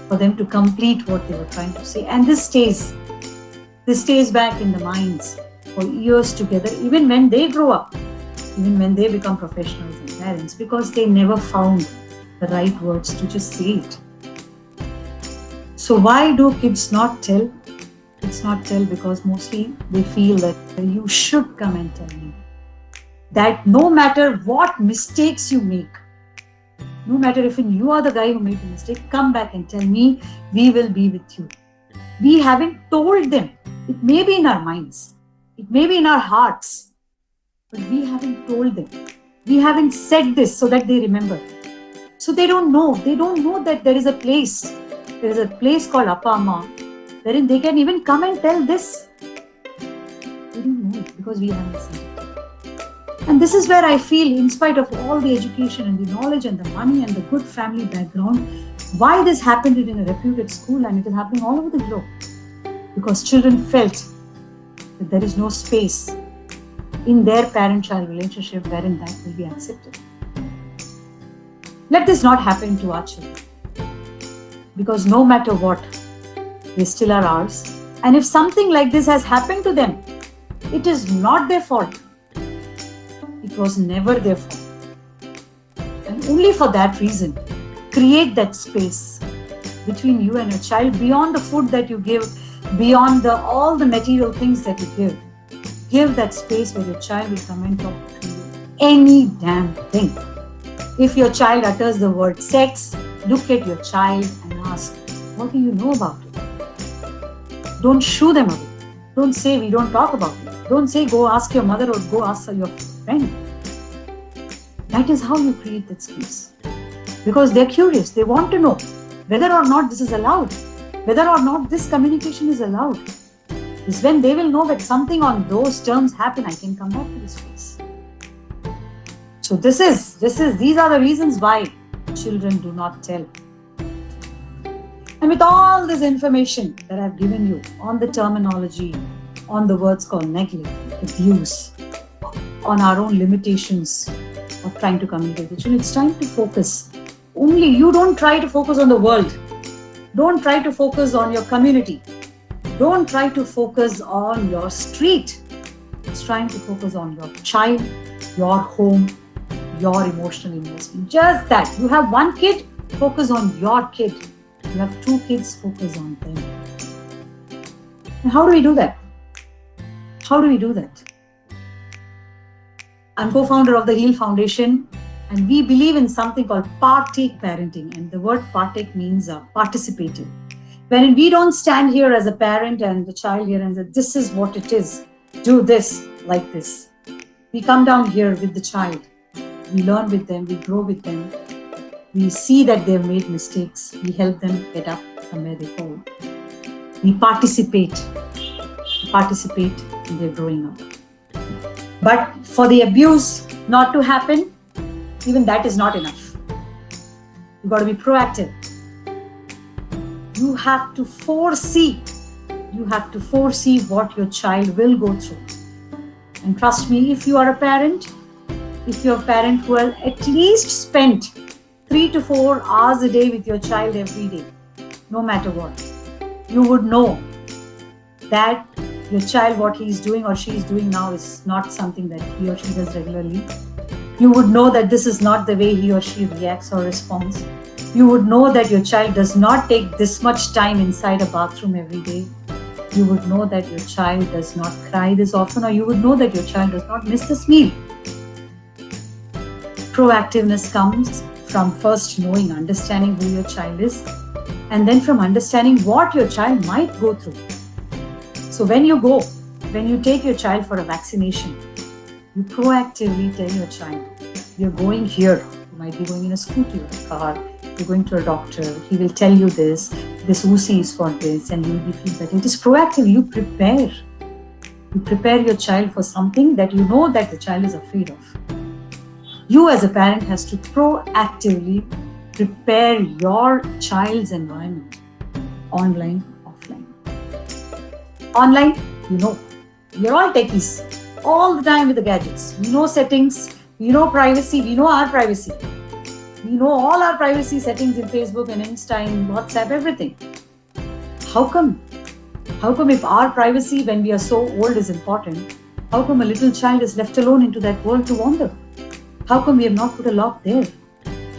for them to complete what they were trying to say. And this stays back in the minds for years together, even when they grow up, even when they become professionals and parents, because they never found the right words to just say it. So why do kids not tell? Kids not tell because mostly they feel that you should come and tell me. That no matter what mistakes you make, no matter if you are the guy who made the mistake, come back and tell me, we will be with you. We haven't told them. It may be in our minds. It may be in our hearts. But we haven't told them. We haven't said this so that they remember. So they don't know. They don't know that there is a place. There is a place called Appa Amma, wherein they can even come and tell this. They don't know it because we haven't said it. And this is where I feel, in spite of all the education and the knowledge and the money and the good family background, why this happened in a reputed school, and it is happening all over the globe. Because children felt that there is no space in their parent-child relationship wherein that will be accepted. Let this not happen to our children. Because no matter what, they still are ours. And if something like this has happened to them, it is not their fault. It was never their fault. And only for that reason, create that space. between you and your child, beyond the food that you give, beyond all the material things that you give. Give that space where your child will come and talk to you. Any damn thing. If your child utters the word sex, look at your child and ask, what do you know about it? Don't shoo them away. Don't say we don't talk about it. Don't say go ask your mother or go ask your friend. That is how you create that space. Because they're curious. They want to know whether or not this is allowed, whether or not this communication is allowed. Is when they will know that something on those terms happen, I can come back to this place. So these are the reasons why children do not tell. And with all this information that I've given you on the terminology, on the words called neglect, abuse, on our own limitations of trying to communicate with children, it's time to focus. Only you don't try to focus on the world. Don't try to focus on your community. Don't try to focus on your street. It's trying to focus on your child, your home, your emotional investment. Just that. You have one kid, focus on your kid. You have two kids, focus on them. And how do we do that? How do we do that? I'm co-founder of the HEAL Foundation, and we believe in something called partake parenting. And the word partake means participative. When we don't stand here as a parent and the child here and say, this is what it is, do this like this. We come down here with the child. We learn with them, we grow with them. We see that they've made mistakes. We help them get up from where they fall. We participate in their growing up. But for the abuse not to happen, even that is not enough. You've got to be proactive. You have to foresee what your child will go through. And trust me, if you are a parent, who has at least spent 3 to 4 hours a day with your child every day, no matter what, you would know that your child, what he is doing or she is doing now, is not something that he or she does regularly. You would know that this is not the way he or she reacts or responds. You would know that your child does not take this much time inside a bathroom every day. You would know that your child does not cry this often, or you would know that your child does not miss this meal. Proactiveness comes from first knowing, understanding who your child is, and then from understanding what your child might go through. So when you take your child for a vaccination, you proactively tell your child, you're going here. You might be going in a scooty or a car. You're going to a doctor. He will tell you this UCI is for this, and you will feel better. It is proactive. You prepare. You prepare your child for something that you know that the child is afraid of. You as a parent has to proactively prepare your child's environment, online, offline. Online, we're all techies, all the time with the gadgets. We know settings, we know privacy, we know our privacy. We know all our privacy settings in Facebook and Insta and WhatsApp, everything. How come? How come if our privacy when we are so old is important, how come a little child is left alone into that world to wander? How come we have not put a lock there?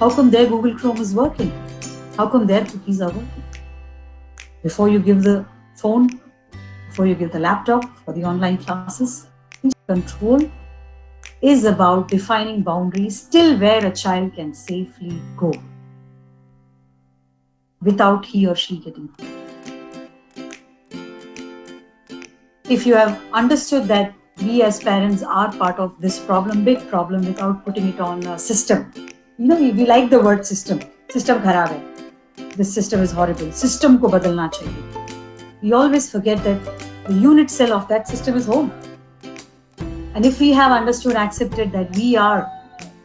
How come their Google Chrome is working? How come their cookies are working? Before you give the phone, before you give the laptop for the online classes, control is about defining boundaries till where a child can safely go without he or she getting hurt. If you have understood that we as parents are part of this problem, big problem, without putting it on a system. We like the word system. System kharab hai. This system is horrible. System ko badalna chahiye. We always forget that the unit cell of that system is home. And if we have understood, accepted that we are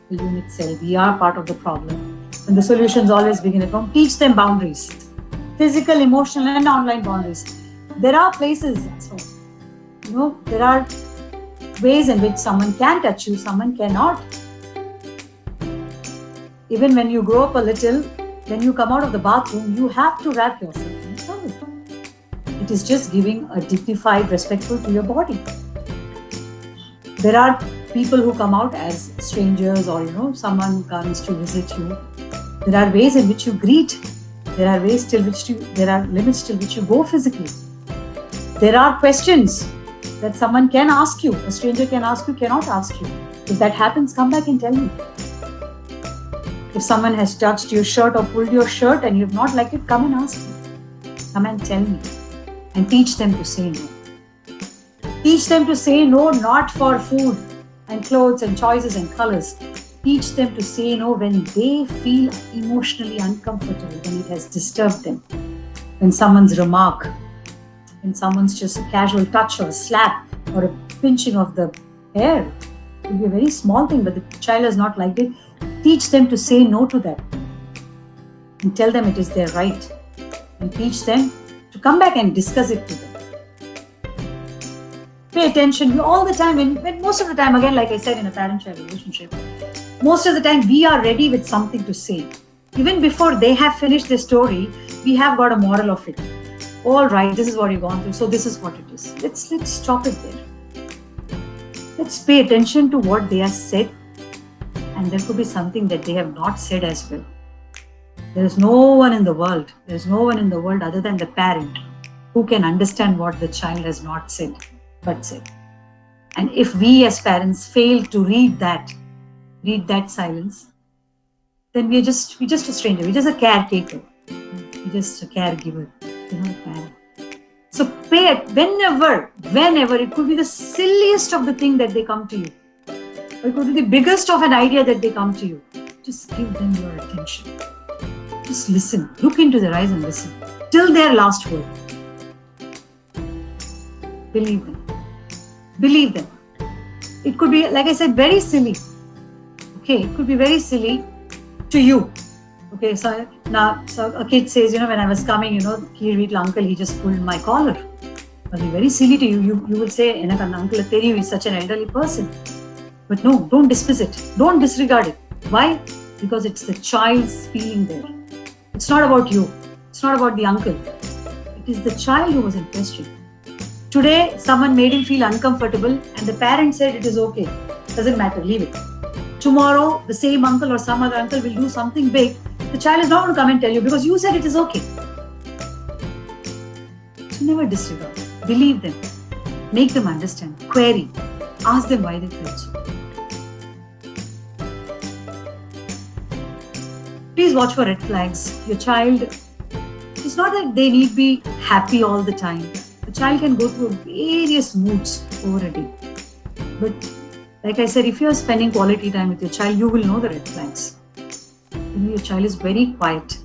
the unit cell, we are part of the problem, and the solutions always begin at home, teach them boundaries. Physical, emotional, and online boundaries. There are places, there are ways in which someone can touch you, someone cannot. Even when you grow up a little, when you come out of the bathroom, you have to wrap yourself in a towel. It is just giving a dignified, respectful to your body. There are people who come out as strangers or, someone comes to visit you. There are ways in which you greet. There are ways till which there are limits till which you go physically. There are questions that someone can ask you, a stranger can ask you, cannot ask you. If that happens, come back and tell me. If someone has touched your shirt or pulled your shirt and you've not liked it, come and ask me. Come and tell me. And teach them to say no. Teach them to say no, not for food and clothes and choices and colors. Teach them to say no when they feel emotionally uncomfortable, when it has disturbed them. When someone's remark, when someone's just a casual touch or a slap or a pinching of the hair. It will be a very small thing, but the child has not liked it. Teach them to say no to that. And tell them it is their right. And teach them to come back and discuss it to them. Pay attention all the time. When most of the time, again, like I said, in a parent-child relationship, most of the time we are ready with something to say. Even before they have finished their story, we have got a moral of it. All right, this is what you've gone through, so this is what it is. Let's stop it there. Let's pay attention to what they have said, and there could be something that they have not said as well. There is no one in the world other than the parent who can understand what the child has not said, but said. And if we as parents fail to read that silence, then we're just a stranger. We're just a caretaker. We're just a caregiver. You're not a parent. So pay it whenever, it could be the silliest of the thing that they come to you. Or it could be the biggest of an idea that they come to you. Just give them your attention. Just listen. Look into their eyes and listen. Till their last word. Believe them. Believe them. It could be, like I said, very silly. Okay, it could be very silly to you. Okay, so a kid says, when I was coming, little uncle, he just pulled my collar. It will be very silly to you. You will say, uncle, Teri is such an elderly person. But no, don't dismiss it. Don't disregard it. Why? Because it's the child's feeling there. It's not about you. It's not about the uncle. It is the child who was in question. Today, someone made him feel uncomfortable and the parent said it is okay. Doesn't matter, leave it. Tomorrow, the same uncle or some other uncle will do something big. The child is not going to come and tell you because you said it is okay. So never disregard. Believe them. Make them understand. Query. Ask them why they feel so. Please watch for red flags. Your child, it's not that they need to be happy all the time. A child can go through various moods over a day. But like I said, if you are spending quality time with your child, you will know the red flags. Your child is very quiet.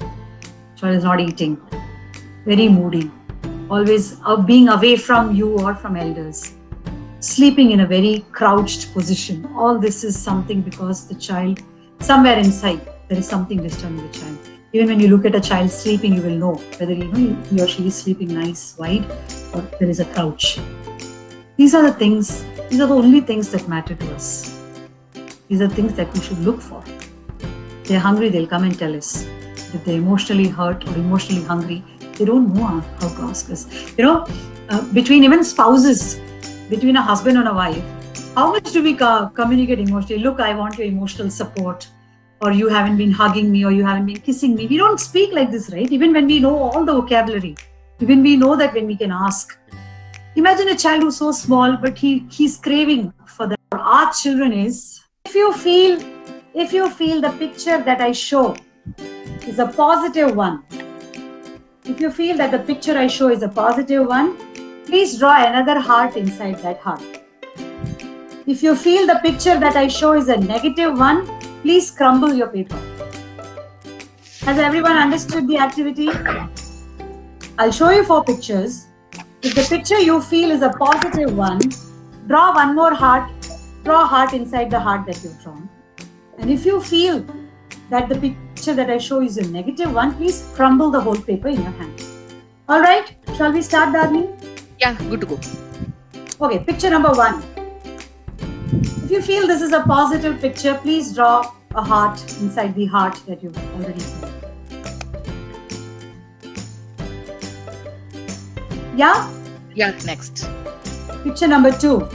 Child is not eating. Very moody. Always being away from you or from elders. Sleeping in a very crouched position. All this is something because the child, somewhere inside, there is something disturbing the child. Even when you look at a child sleeping, you will know whether he or she is sleeping nice, wide, or there is a crouch. These are the only things that matter to us. These are things that we should look for. If they're hungry, they'll come and tell us. If they're emotionally hurt or emotionally hungry, they don't know how to ask us. Between even spouses, between a husband and a wife, how much do we communicate emotionally? Look, I want your emotional support. Or you haven't been hugging me, or you haven't been kissing me. We don't speak like this, right? Even when we know all the vocabulary. Even we know that when we can ask. Imagine a child who's so small, but he's craving for that. Our children is, if you feel the picture that I show is a positive one, if you feel that the picture I show is a positive one, please draw another heart inside that heart. If you feel the picture that I show is a negative one, please crumble your paper. Has everyone understood the activity? I'll show you 4 pictures. If the picture you feel is a positive one, draw one more heart. Draw a heart inside the heart that you've drawn. And if you feel that the picture that I show is a negative one, please crumble the whole paper in your hand. All right, shall we start, Darlene? Yeah, good to go. Okay, picture number 1. If you feel this is a positive picture, please draw a heart inside the heart that you've already drawn. Yeah? Yeah, next. Picture number 2.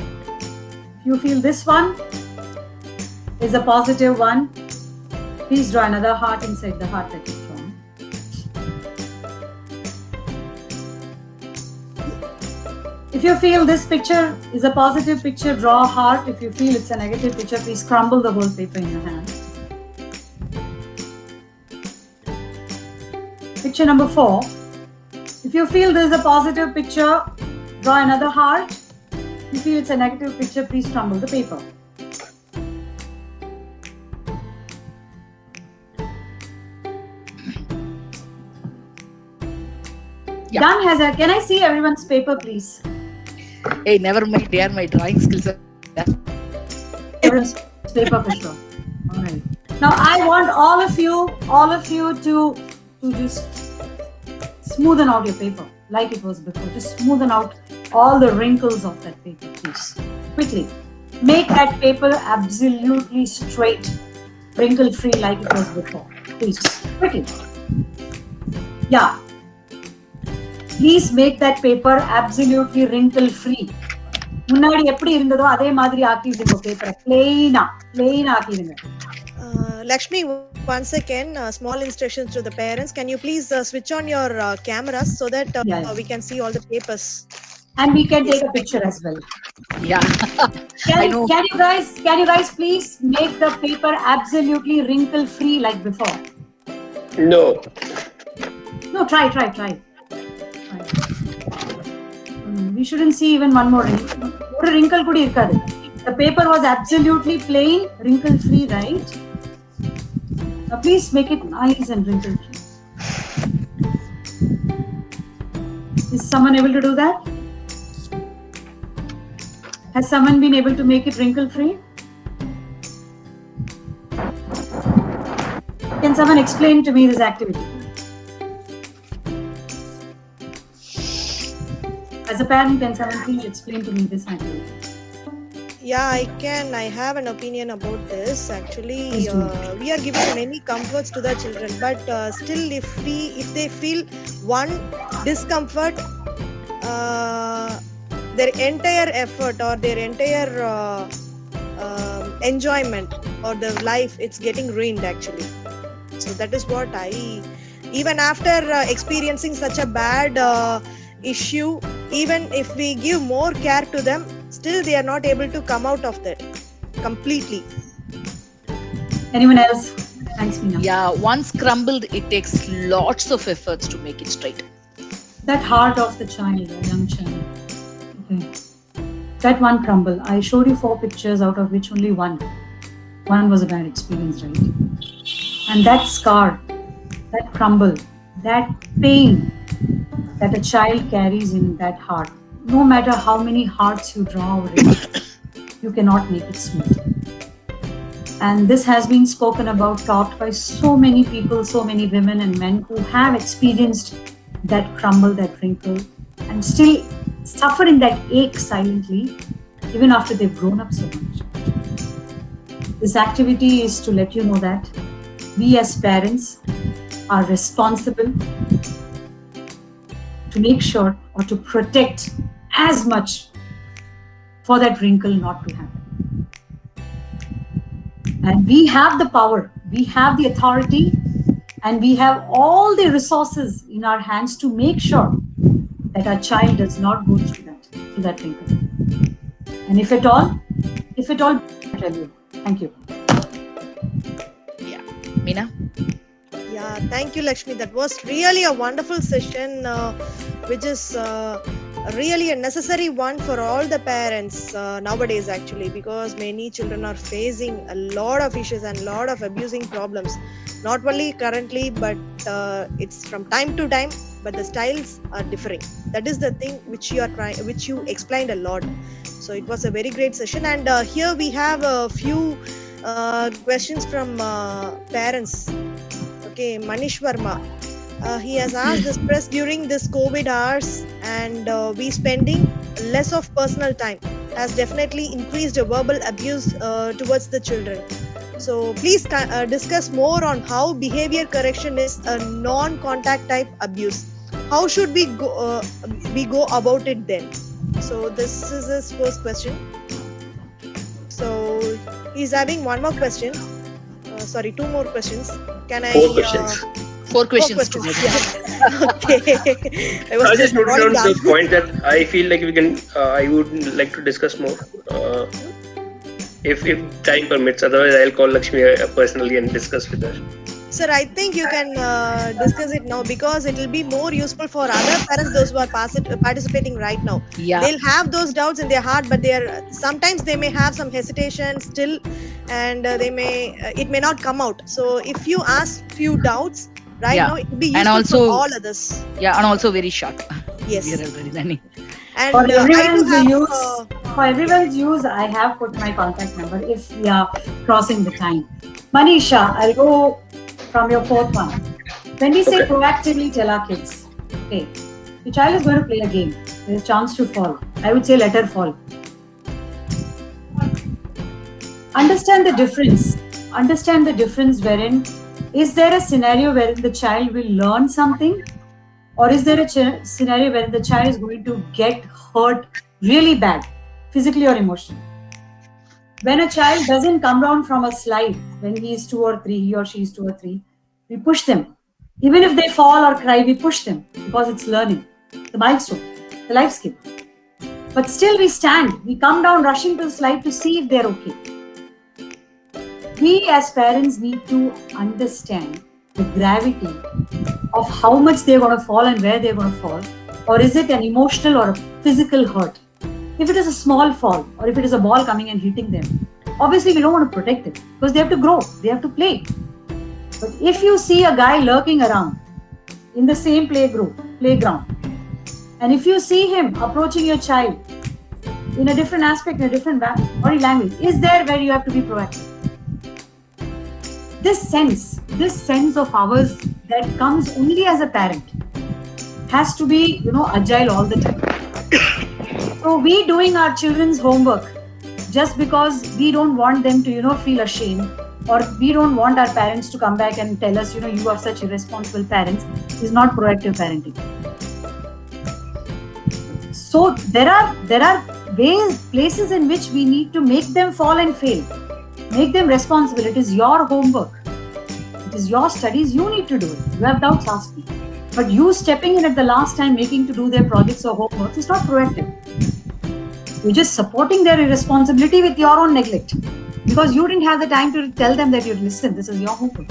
If you feel this one is a positive one, please draw another heart inside the heart that you've drawn. If you feel this picture is a positive picture, draw a heart. If you feel it's a negative picture, please crumble the whole paper in your hand. Picture number 4. If you feel this is a positive picture, draw another heart. If you feel it's a negative picture, please crumble the paper. Yeah. Done. Can I see everyone's paper, please? Hey, never mind, dear. My drawing skills are. Everyone's paper for sure. All right. Now I want all of you to just smoothen out your paper like it was before. Just smoothen out all the wrinkles of that paper, please. Quickly. Make that paper absolutely straight, wrinkle-free like it was before. Please, quickly. Yeah. Please make that paper absolutely wrinkle-free. முன்னாடி எப்படி இருந்ததோ அதே மாதிரி ஆக்கிடுங்க பேப்பரை. plain ஆக்கிடுங்க. Lakshmi, once again, small instructions to the parents. Can you please switch on your cameras so that we can see all the papers? And we can take a picture as well. Yeah. Can you guys please make the paper absolutely wrinkle free like before? No. No, try. We shouldn't see even one more wrinkle. One wrinkle kudi irukadu. The paper was absolutely plain, wrinkle free, right? Now please make it nice and wrinkle free. Is someone able to do that? Has someone been able to make it wrinkle-free? Can someone explain to me this activity? As a parent, can someone please explain to me this activity? Yeah, I can. I have an opinion about this. Actually, we are giving many comforts to the children, but still, if they feel one discomfort, their entire effort or their entire enjoyment or the life, it's getting ruined actually. So that is what even after experiencing such a bad issue, even if we give more care to them, still they are not able to come out of that completely. Anyone else? Thanks, Meena. Yeah, once crumbled, it takes lots of efforts to make it straight. That heart of the child, the young child. Okay. That one crumble. I showed you 4 pictures, out of which only one was a bad experience, right? And that scar, that crumble, that pain that a child carries in that heart, no matter how many hearts you draw over it, you cannot make it smooth. And this has been spoken about, talked by so many people, so many women and men who have experienced that crumble, that wrinkle, and still suffering that ache silently, even after they've grown up so much. This activity is to let you know that we as parents are responsible to make sure or to protect as much for that wrinkle not to happen. And we have the power, we have the authority, and we have all the resources in our hands to make sure that our child does not go through that wrinkle. And if at all, I tell you. Thank you. Yeah. Meena? Yeah, thank you, Lakshmi. That was really a wonderful session, which is really a necessary one for all the parents nowadays actually, because many children are facing a lot of issues and a lot of abusing problems, not only currently, but it's from time to time, but the styles are differing. That is the thing which you explained a lot. So it was a very great session, and here we have a few questions from parents. Okay, Manish Verma. He has asked this press during this COVID hours, and we spending less of personal time has definitely increased the verbal abuse towards the children. So please discuss more on how behavior correction is a non-contact type abuse. How should we go about it then? So this is his first question. So he's having one more question. Sorry, 2 more questions. Can I? 4 questions. 4 questions Four together. questions, yeah. Okay. I was I just noted writing down the down. point that I feel like we can. I would like to discuss more, if time permits. Otherwise, I'll call Lakshmi personally and discuss with her. Sir, I think you can discuss it now because it will be more useful for other parents, those who are participating right now. Yeah. They'll have those doubts in their heart, but sometimes they may have some hesitation still, and it may not come out. So if you ask few doubts right Yeah. now, it will be And useful also- for all others. Yeah, and also very short. Yes. We are already running. And For I do everyone's have, use, for everyone's use, I have put my contact number if we are crossing the time. Manisha, I'll go from your fourth one. When we say Okay. proactively tell our kids, okay, the child is going to play a game. There's a chance to fall. I would say let her fall. Understand the difference. Understand the difference wherein, is there a scenario wherein the child will learn something, or is there a scenario wherein the child is going to get hurt really bad, physically or emotionally? When a child doesn't come down from a slide when he is 2 or 3, he or she is 2 or 3, we push them. Even if they fall or cry, we push them because it's learning, the milestone, the life skill. But still we stand, we come down rushing to the slide to see if they're okay. We as parents need to understand the gravity of how much they're going to fall and where they're going to fall, or is it an emotional or a physical hurt? If it is a small fall, or if it is a ball coming and hitting them, obviously we don't want to protect them because they have to grow, they have to play. But if you see a guy lurking around in the same playground, and if you see him approaching your child in a different aspect, in a different body language, is there where you have to be proactive? This sense of ours that comes only as a parent has to be, agile all the time. So we doing our children's homework just because we don't want them to, feel ashamed, or we don't want our parents to come back and tell us, you are such irresponsible parents, is not proactive parenting. So there are places in which we need to make them fall and fail. Make them responsible. It is your homework. It is your studies. You need to do it. You have doubts, ask me. But you stepping in at the last time, making to do their projects or homework is not proactive. You're just supporting their irresponsibility with your own neglect. Because you didn't have the time to tell them that listen, this is your homework.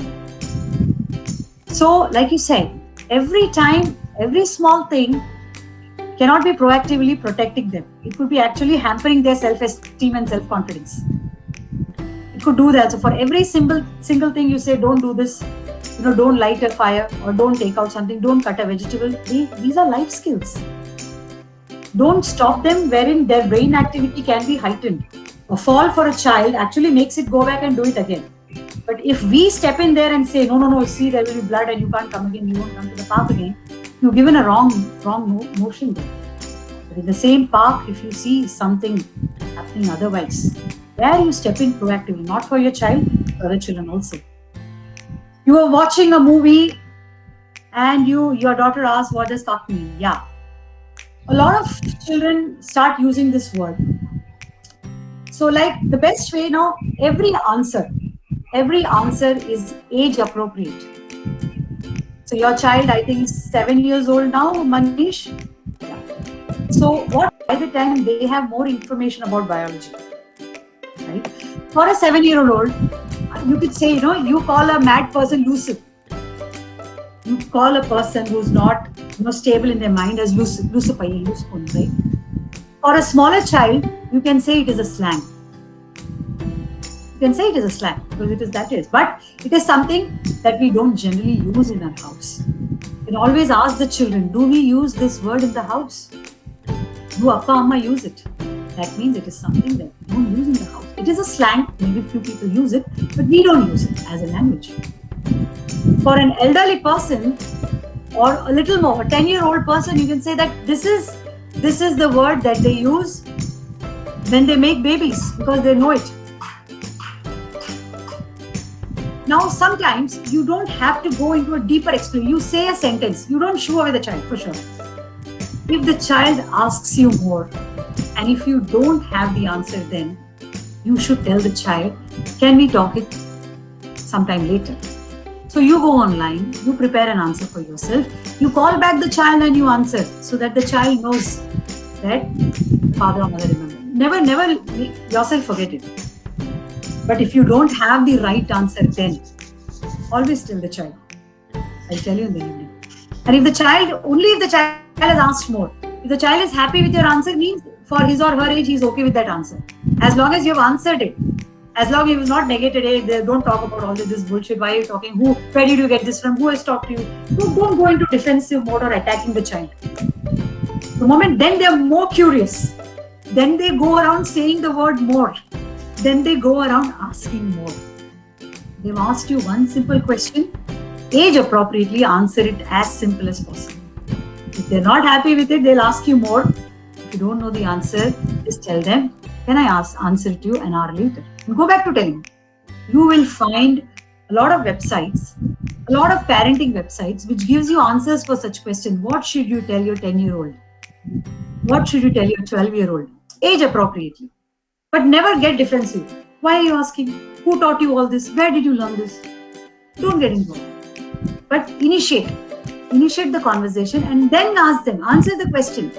So, like you said, every time, every small thing cannot be proactively protecting them. It could be actually hampering their self-esteem and self-confidence. It could do that. So for every single thing you say, don't do this, don't light a fire, or don't take out something, don't cut a vegetable. These are life skills. Don't stop them wherein their brain activity can be heightened. A fall for a child actually makes it go back and do it again. But if we step in there and say, no, see, there will be blood and you can't come again, you won't come to the park again, you've given a wrong motion there. But in the same park, if you see something happening otherwise, there you step in proactively, not for your child, for other children also. You are watching a movie and your daughter asks, what does fuck mean? Yeah. A lot of children start using this word. So like the best way now, every answer is age appropriate. So your child, I think, is 7 years old now, Manish. So by the time they have more information about biology, right? For a 7-year-old, you could say, you call a mad person lucid. You call a person who's not stable in their mind as loose spoon, right? For a smaller child, you can say it is a slang. You can say it is a slang because that is. But it is something that we don't generally use in our house. You can always ask the children, do we use this word in the house? Do Appa Amma use it? That means it is something that we don't use in the house. It is a slang, maybe few people use it, but we don't use it as a language. For an elderly person or a little more, a 10-year-old person, you can say that this is the word that they use when they make babies because they know it. Now, sometimes you don't have to go into a deeper explanation. You say a sentence. You don't shoo away the child, for sure. If the child asks you more, and if you don't have the answer then, you should tell the child, can we talk it sometime later? So you go online, you prepare an answer for yourself, you call back the child and you answer so that the child knows that father or mother remember. Never yourself forget it. But if you don't have the right answer, then always tell the child. I'll tell you in the evening. And if the child has asked more, if the child is happy with your answer, means for his or her age, he's okay with that answer. As long as you've answered it, as long as you've not negated it, don't talk about all this bullshit. Why are you talking? Where did you get this from? Who has talked to you? Don't go into defensive mode or attacking the child. The moment then they're more curious. Then they go around saying the word more. Then they go around asking more. They've asked you one simple question. Age appropriately answer it as simple as possible. If they're not happy with it, they'll ask you more. If you don't know the answer, just tell them, can I answer it to you an hour later? And go back to telling. You will find a lot of websites, a lot of parenting websites, which gives you answers for such questions. What should you tell your 10-year-old? What should you tell your 12-year-old? Age appropriately. But never get defensive. Why are you asking? Who taught you all this? Where did you learn this? Don't get involved. But initiate the conversation and then ask them, answer the question,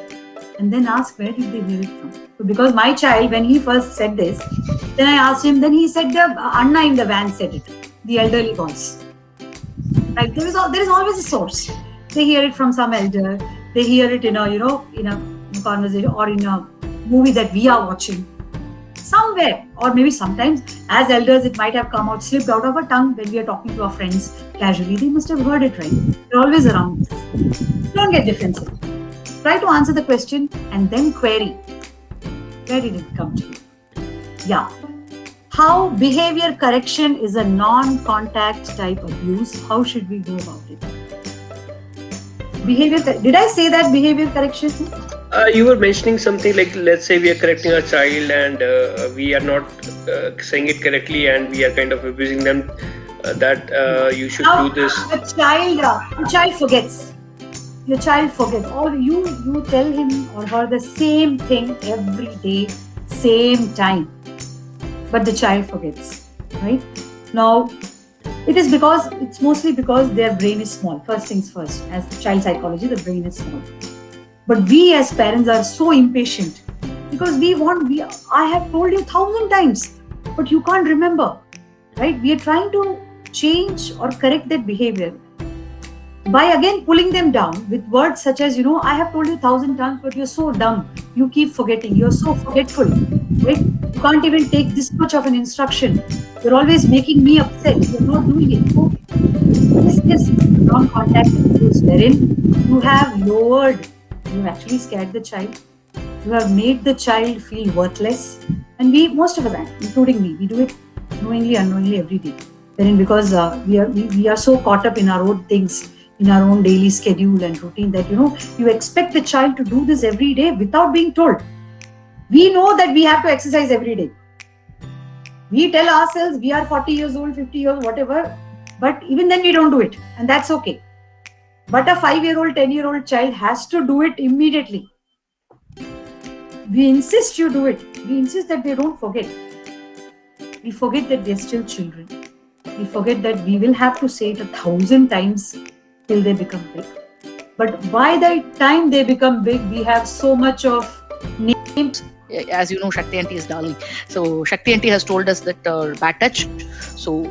and then ask where did they hear it from. So because my child, when he first said this, then I asked him, then he said the Anna in the van said it, the elderly voice. Like there is always a source. They hear it from some elder, they hear it in a conversation or in a movie that we are watching. Somewhere, or maybe sometimes as elders it might have come out, slipped out of our tongue when we are talking to our friends casually. They must have heard it right. They're always around. Don't get defensive. Try to answer the question and then query. Where did it come to you? Yeah. How behavior correction is a non-contact type abuse. How should we go about it? Did I say that behavior correction? You were mentioning something like, let's say we are correcting a child and we are not saying it correctly and we are kind of abusing them, that you should do this. The child forgets. Your child forgets. Or you tell him or her the same thing every day, same time. But the child forgets, right? Now, it's mostly because their brain is small. First things first, as child psychology, the brain is small. But we as parents are so impatient because I have told you 1,000 times, but you can't remember, right? We are trying to change or correct that behavior by again pulling them down with words such as, I have told you 1,000 times, but you're so dumb. You keep forgetting. You're so forgetful, right? You can't even take this much of an instruction. You're always making me upset. You're not doing it. So, this is non-contact abuse wherein you have actually scared the child. You have made the child feel worthless. And most of us, including me, we do it knowingly, unknowingly every day. Wherein because we are so caught up in our own things, in our own daily schedule and routine that, you expect the child to do this every day without being told. We know that we have to exercise every day. We tell ourselves we are 40 years old, 50 years, whatever, but even then we don't do it. And that's okay. But a 5-year-old, 10-year-old child has to do it immediately. We insist you do it. We insist that they don't forget. We forget that they're still children. We forget that we will have to say it 1,000 times till they become big. But by the time they become big, we have so much of names. As you know, Shakti Aunty is darling. So Shakti Aunty has told us that bad touch. So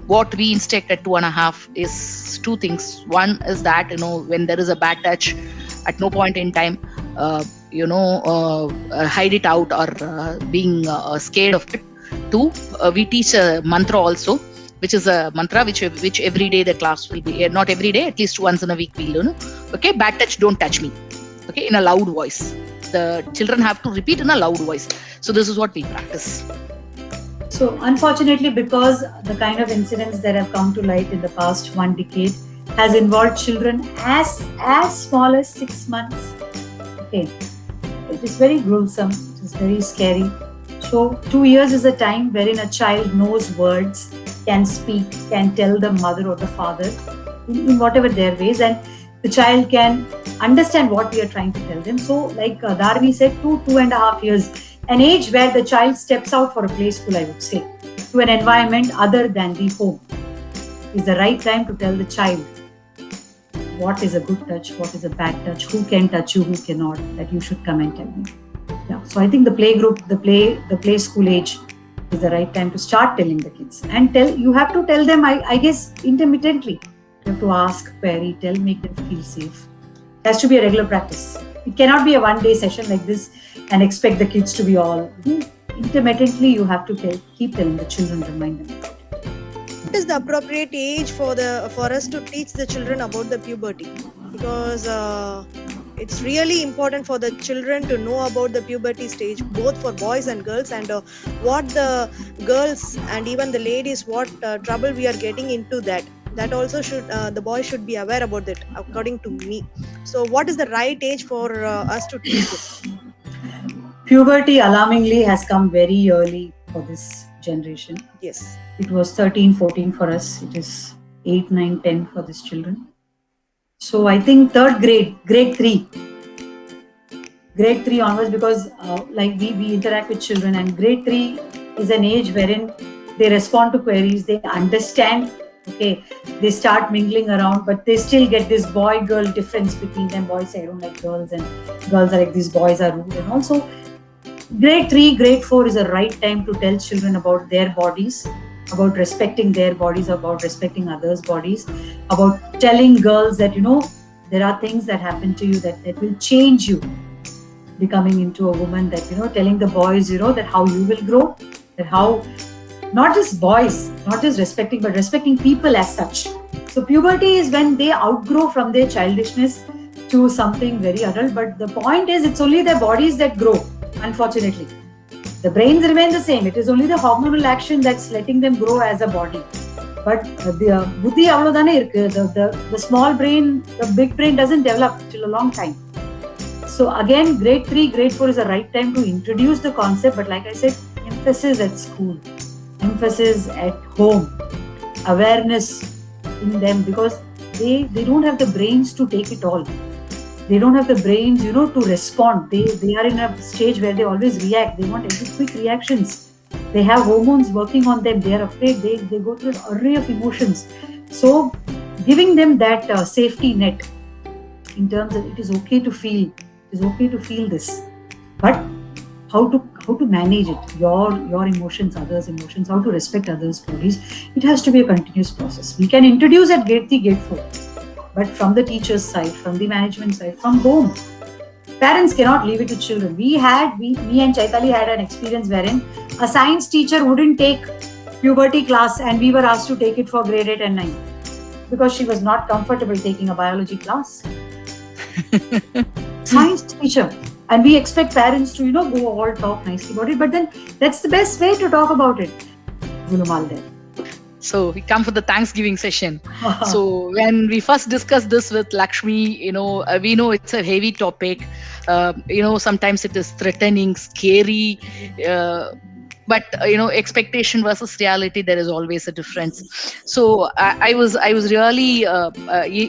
what we instruct at 2.5 is two things. One is that, when there is a bad touch, at no point in time, hide it out or being scared of it. Two, we teach a mantra also, which is a mantra which every day the class will be, not every day, at least once in a week we'll learn. Okay, bad touch, don't touch me. Okay, in a loud voice. The children have to repeat in a loud voice. So this is what we practice. So unfortunately, because the kind of incidents that have come to light in the past 1 decade has involved children as small as 6 months. Okay, it is very gruesome. It is very scary. So 2 years is a time wherein a child knows words, can speak, can tell the mother or the father in whatever their ways, and the child can understand what we are trying to tell them. So like Dharmi said, 2.5 years, an age where the child steps out for a play school, I would say, to an environment other than the home. is the right time to tell the child what is a good touch, what is a bad touch, who can touch you, who cannot, that you should come and tell me. Yeah. So I think the play group, the play school age is the right time to start telling the kids. And you have to tell them, I guess, intermittently. You have to ask, query, tell, make them feel safe. It has to be a regular practice. It cannot be a one-day session like this and expect the kids to be all. Intermittently, you have to keep telling the children, remind them. What is the appropriate age for us to teach the children about the puberty? Because it's really important for the children to know about the puberty stage, both for boys and girls, and what the girls and even the ladies, what trouble we are getting into that. That also the boy should be aware about it, according to me. So what is the right age for us to teach it? Puberty, alarmingly, has come very early for this generation. Yes. It was 13, 14 for us. It is 8, 9, 10 for these children. So I think third grade, grade 3 onwards, because like we interact with children, and grade 3 is an age wherein they respond to queries, they understand, okay, they start mingling around, but they still get this boy-girl difference between them. Boys say, I don't like girls, and girls are like, these boys are rude. And also, grade 3, grade 4 is the right time to tell children about their bodies, about respecting their bodies, about respecting others' bodies, about telling girls that, there are things that happen to you that will change you becoming into a woman, that, telling the boys, that how you will grow, that how, not just boys, not just respecting, but respecting people as such. So puberty is when they outgrow from their childishness to something very adult. But the point is, it's only their bodies that grow, unfortunately. The brains remain the same. It is only the hormonal action that's letting them grow as a body. But the buddhi avlodane irukku. The small brain, the big brain doesn't develop till a long time. So again, grade 3, grade 4 is the right time to introduce the concept. But like I said, emphasis at school, emphasis at home, awareness in them, because they don't have the brains to take it all. They don't have the brains, to respond. They are in a stage where they always react. They want every quick reactions. They have hormones working on them. They are afraid. They go through an array of emotions. So giving them that safety net in terms of it is okay to feel. It is okay to feel this. But how to manage it, your emotions, others' emotions, how to respect others' bodies, it has to be a continuous process. We can introduce at grade 3, grade 4. But from the teacher's side, from the management side, from home, parents cannot leave it to children. Me and Chaitali had an experience wherein a science teacher wouldn't take puberty class, and we were asked to take it for grade 8 and 9 because she was not comfortable taking a biology class. Science teacher. And we expect parents to, go all talk nicely about it. But then that's the best way to talk about it. Gulumal there. So we come for the Thanksgiving session. So when we first discussed this with Lakshmi, we know it's a heavy topic. Sometimes it is threatening, scary. But expectation versus reality, there is always a difference. So I was really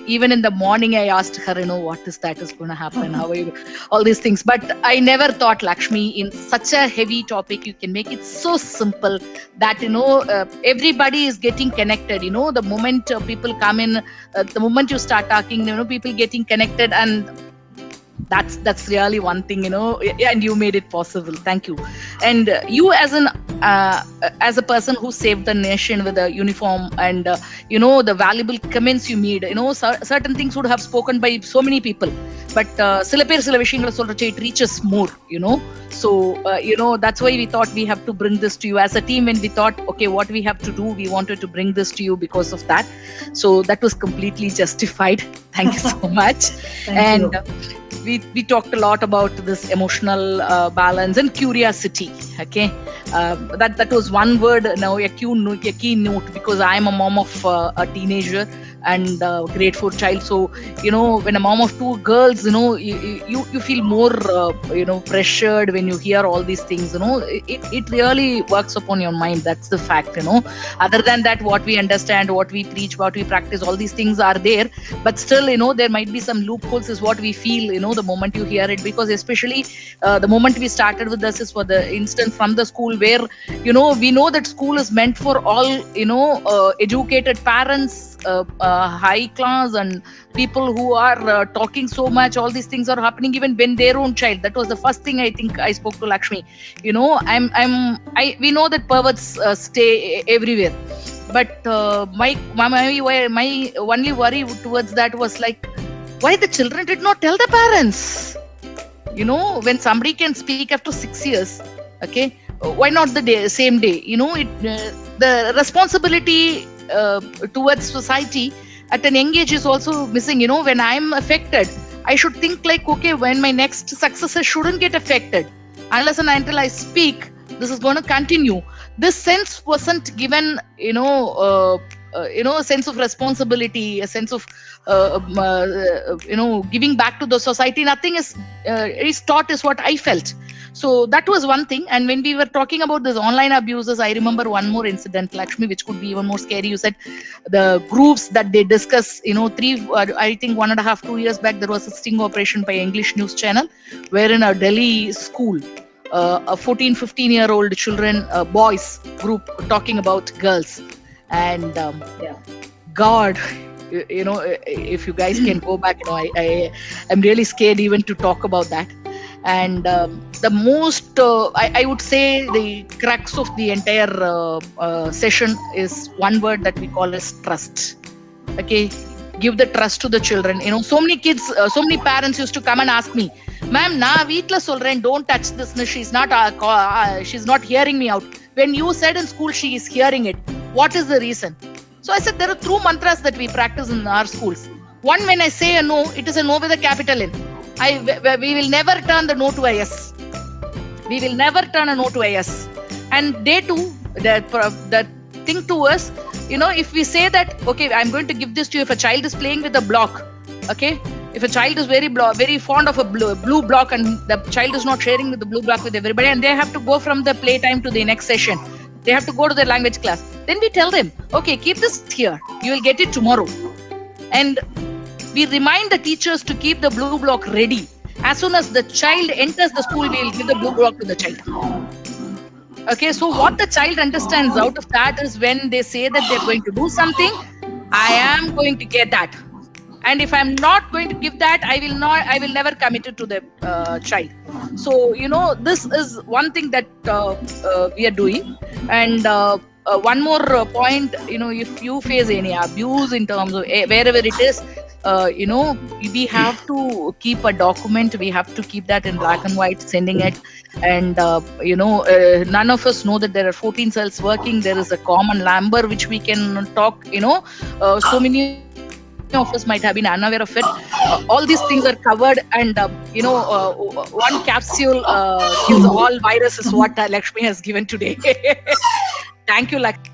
even in the morning I asked her, what is going to happen, how are you, all these things. But I never thought, Lakshmi, in such a heavy topic you can make it so simple that everybody is getting connected. The moment people come in, the moment you start talking, people getting connected, and that's really one thing, and you made it possible. Thank you. And you as a person who saved the nation with a uniform, and the valuable comments you made, certain things would have spoken by so many people, but it reaches more, so that's why we thought we have to bring this to you as a team. And we thought, okay, what we have to do, we wanted to bring this to you because of that. So that was completely justified. Thank you so much. Thank you. We talked a lot about this emotional balance and curiosity. Okay, that was one word. Now a key note, because I am a mom of a teenager and grade 4 child. So when a mom of 2 girls, you feel more pressured when you hear all these things. It really works upon your mind. That's the fact. Other than that, what we understand, what we preach, what we practice, all these things are there. But still, there might be some loopholes, is what we feel. the moment you hear it, because especially the moment we started with this is for the instant from the school, where we know that school is meant for all educated parents, high class, and people who are talking so much. All these things are happening even when their own child. That was the first thing I think I spoke to Lakshmi. We know that perverts stay everywhere, but my only worry towards that was like, why the children did not tell the parents? When somebody can speak after 6 years, okay, why not the same day? The responsibility towards society at an young age is also missing. When I'm affected, I should think like, okay, when my next successor shouldn't get affected, unless and until I speak, this is going to continue. This sense wasn't given, a sense of responsibility, a sense of giving back to the society. Nothing is taught, is what I felt. So that was one thing. And when we were talking about this online abuses, I remember one more incident, Lakshmi, which could be even more scary. You said the groups that they discuss, I think 1.5, 2 years back, there was a sting operation by English news channel, where in a Delhi school, a 14, 15-year-old children, boys group talking about girls. And God, if you guys can go back, I'm really scared even to talk about that. And the most, I would say, the crux of the entire session is one word that we call as trust. Okay, give the trust to the children. So many kids, so many parents used to come and ask me, "Ma'am, na veetla solren, don't touch this. She's not hearing me out. When you said in school she is hearing it, what is the reason?" So I said, there are 2 mantras that we practice in our schools. One, when I say a no, it is a no with a capital N. We will never turn the no to a yes. We will never turn a no to a yes. And they too, that thing to us, if we say that, okay, I'm going to give this to you if a child is playing with a block, okay? If a child is very fond of a blue block, and the child is not sharing with the blue block with everybody, and they have to go from the playtime to the next session, they have to go to their language class. Then we tell them, okay, keep this here. You will get it tomorrow. And we remind the teachers to keep the blue block ready. As soon as the child enters the school, we will give the blue block to the child. Okay, so what the child understands out of that is, when they say that they're going to do something, I am going to get that. And if I'm not going to give that, I will never commit it to the child. So, this is one thing that we are doing. And one more point, if you face any abuse in terms of wherever it is, we have to keep a document. We have to keep that in black and white, sending it. And, none of us know that there are 14 cells working. There is a common number which we can talk, so many of us might have been unaware of it. All these things are covered, and one capsule kills all viruses, what Lakshmi has given today. Thank you, Lakshmi.